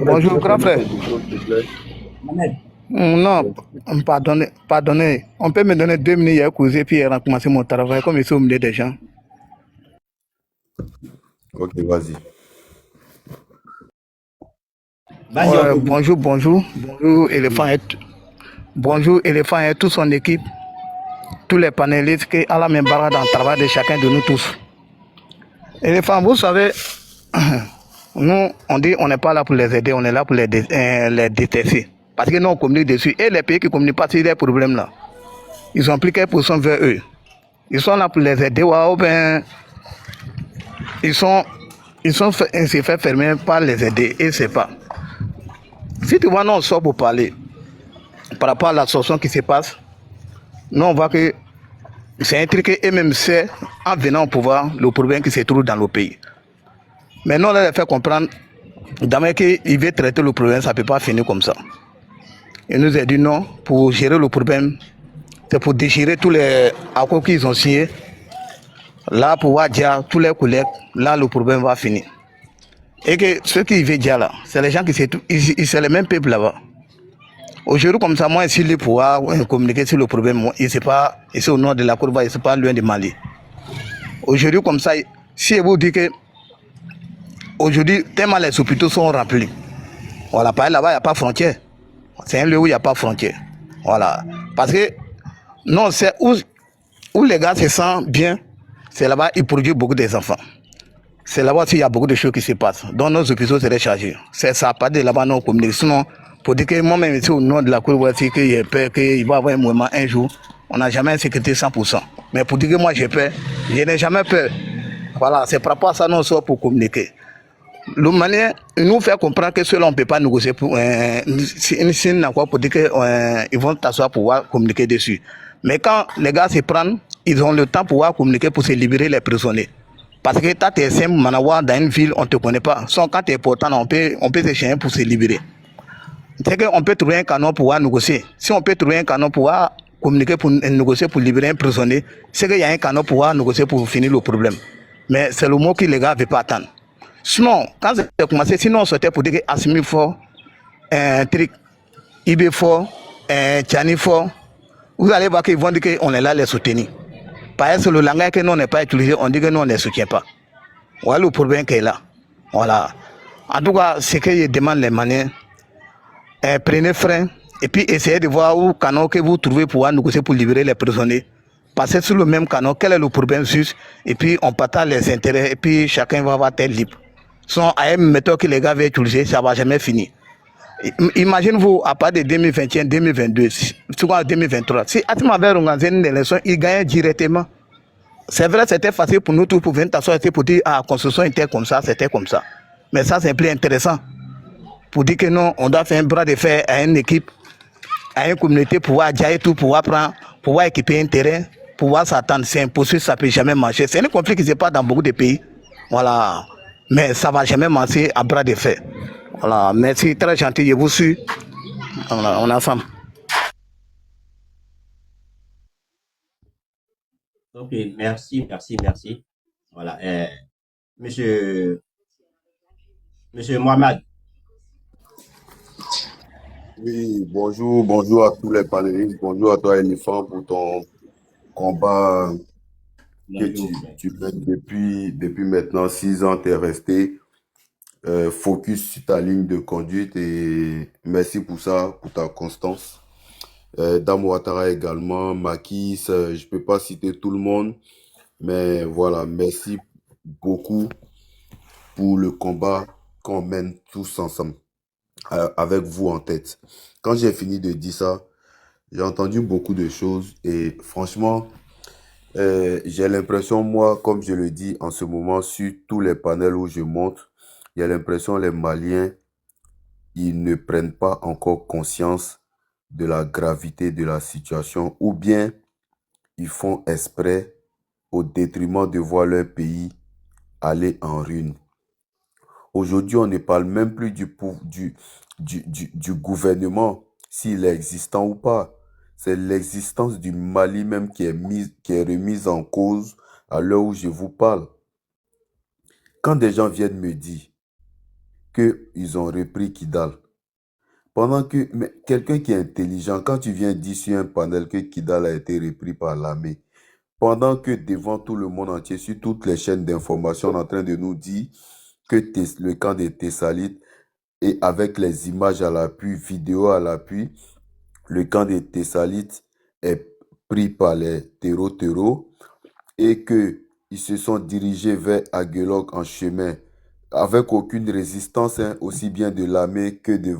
Bonjour, grand
permettre
frère.
quelque chose, s'il te plaît.
Mohamed,
Non, pardonnez. On peut me donner 2 minutes, il y a causé, puis il a commencé mon travail, comme ils sont au milieu des gens.
Ok, vas-y.
vas-y, on
Ouais,
t'écoute.
bonjour, bonjour éléphant et toute son équipe, tous les panélistes qui ont la même barre dans le travail de chacun de nous tous. Éléphant, vous savez, nous, on dit on n'est pas là pour les aider, on est là pour les détester. Parce que nous, on communique dessus. Et les pays qui ne communiquent pas sur les problèmes là, ils ont pris quelle position vers eux. Ils sont là pour les aider, ou bien ils se fait fermer par les aider, et c'est pas. Si tu vois, nous, on sort pour parler par rapport à la situation qui se passe, nous, on voit que c'est un truc qu'eux-mêmes c'est en venant au pouvoir, le problème qui se trouve dans le pays. Mais nous, on leur fait comprendre, d'abord qu'il veut traiter le problème, ça ne peut pas finir comme ça. Il nous a dit non, pour gérer le problème, c'est pour déchirer tous les accords qu'ils ont signés. Là, pour pouvoir dire tous les collègues, là, le problème va finir. Et que ceux qui veulent dire là, c'est les gens qui c'est les mêmes peuples là-bas. Aujourd'hui, comme ça, moi, ici, les pouvoir communiquer sur le problème, il c'est pas, ici au nord de la Côte d'Ivoire, c'est pas loin de Mali. Aujourd'hui, comme ça, si vous dites que aujourd'hui, tellement les hôpitaux sont remplis. Voilà, par là-bas, il n'y a pas de frontière. C'est un lieu où il n'y a pas de frontière. Voilà. Parce que, non, c'est où les gars se sentent bien, c'est là-bas, ils produisent beaucoup des enfants. C'est là-bas aussi, il y a beaucoup de choses qui se passent. Donc, nos hôpitaux seraient chargés. C'est ça, pas de là-bas, non, communiquer. Sinon, pour dire que moi-même, ici, au nord de la Côte d'Ivoire, qu'il y a peur qu'il va y avoir un moment un jour, on n'a jamais une sécurité 100%. Mais pour dire que moi, j'ai peur, je n'ai jamais peur. Voilà, c'est par rapport à ça, nous sommes pour communiquer. Le Malien, il nous fait comprendre que cela, on ne peut pas négocier pour une signe pour dire qu'ils vont t'asseoir pour pouvoir communiquer dessus. Mais quand les gars se prennent, ils ont le temps pour pouvoir communiquer pour se libérer les prisonniers. Parce que quand tu es simple, Manawa, dans une ville, on ne te connaît pas. Sans quand tu es important, on peut se changer pour se libérer. C'est qu'on peut trouver un canon pour pouvoir négocier. Si on peut trouver un canon pour pouvoir communiquer, pour négocier, pour libérer un prisonnier, c'est qu'il y a un canon pour pouvoir négocier pour finir le problème. Mais c'est le mot que les gars ne veulent pas attendre. Sinon, quand j'ai commencé, sinon on sortait pour dire que Assimi fort, Trick, IB fort, Tchani fort, vous allez voir qu'ils vont dire qu'on est là les soutenir. Par exemple, le langage que nous on n'est pas utilisé, on dit que nous on ne les soutient pas. Voilà le problème qui est là. Voilà. En tout cas, ce que je demande les manières, prenez frein et puis essayez de voir où canon que vous trouvez pour pouvoir négocier pour libérer les prisonniers. Passez sur le même canon, quel est le problème juste, et puis on partage les intérêts, et puis chacun va avoir tête libre. Sinon, à une méthode que les gars veulent utiliser, ça ne va jamais finir. Imaginez-vous, à partir de 2021, 2022, souvent 2023, si Atima avait organisé une élection, il gagnait directement. C'est vrai, c'était facile pour nous tous pour venir t'asseoir pour dire, ah, la construction était comme ça, c'était comme ça. Mais ça, c'est plus intéressant. Pour dire que non, on doit faire un bras de fer à une équipe, à une communauté, pour pouvoir dire tout, pour pouvoir prendre, pour pouvoir équiper un terrain, pour pouvoir s'attendre. C'est impossible, ça ne peut jamais marcher. C'est un conflit qui se passe dans beaucoup de pays. Voilà. Mais ça ne va jamais marcher à bras de fer. Voilà. Merci, très gentil, je vous suis. Voilà, on est ensemble.
Ok, merci. Voilà. Monsieur Mohamed.
Oui, bonjour à tous les panélistes, bonjour à toi, Éléphant, pour ton combat que tu mènes depuis maintenant 6 ans. Tu es resté focus sur ta ligne de conduite et merci pour ça, pour ta constance. Dame Ouattara également, Makis, je peux pas citer tout le monde, mais voilà, merci beaucoup pour le combat qu'on mène tous ensemble, avec vous en tête. Quand j'ai fini de dire ça, j'ai entendu beaucoup de choses et franchement, j'ai l'impression, moi, comme je le dis en ce moment, sur tous les panels où je monte, il y a l'impression les Maliens, ils ne prennent pas encore conscience de la gravité de la situation ou bien ils font exprès au détriment de voir leur pays aller en ruine. Aujourd'hui, on ne parle même plus du gouvernement, s'il est existant ou pas. C'est l'existence du Mali même qui est remise en cause à l'heure où je vous parle. Quand des gens viennent me dire qu'ils ont repris Kidal, pendant que quelqu'un qui est intelligent, quand tu viens dire sur un panel que Kidal a été repris par l'armée, pendant que devant tout le monde entier, sur toutes les chaînes d'information, on est en train de nous dire que le camp des Tessalites, et avec les images à l'appui, vidéos à l'appui, le camp des Tessalites est pris par les terreaux et qu'ils se sont dirigés vers Aguelog en chemin avec aucune résistance, hein, aussi bien de l'armée que de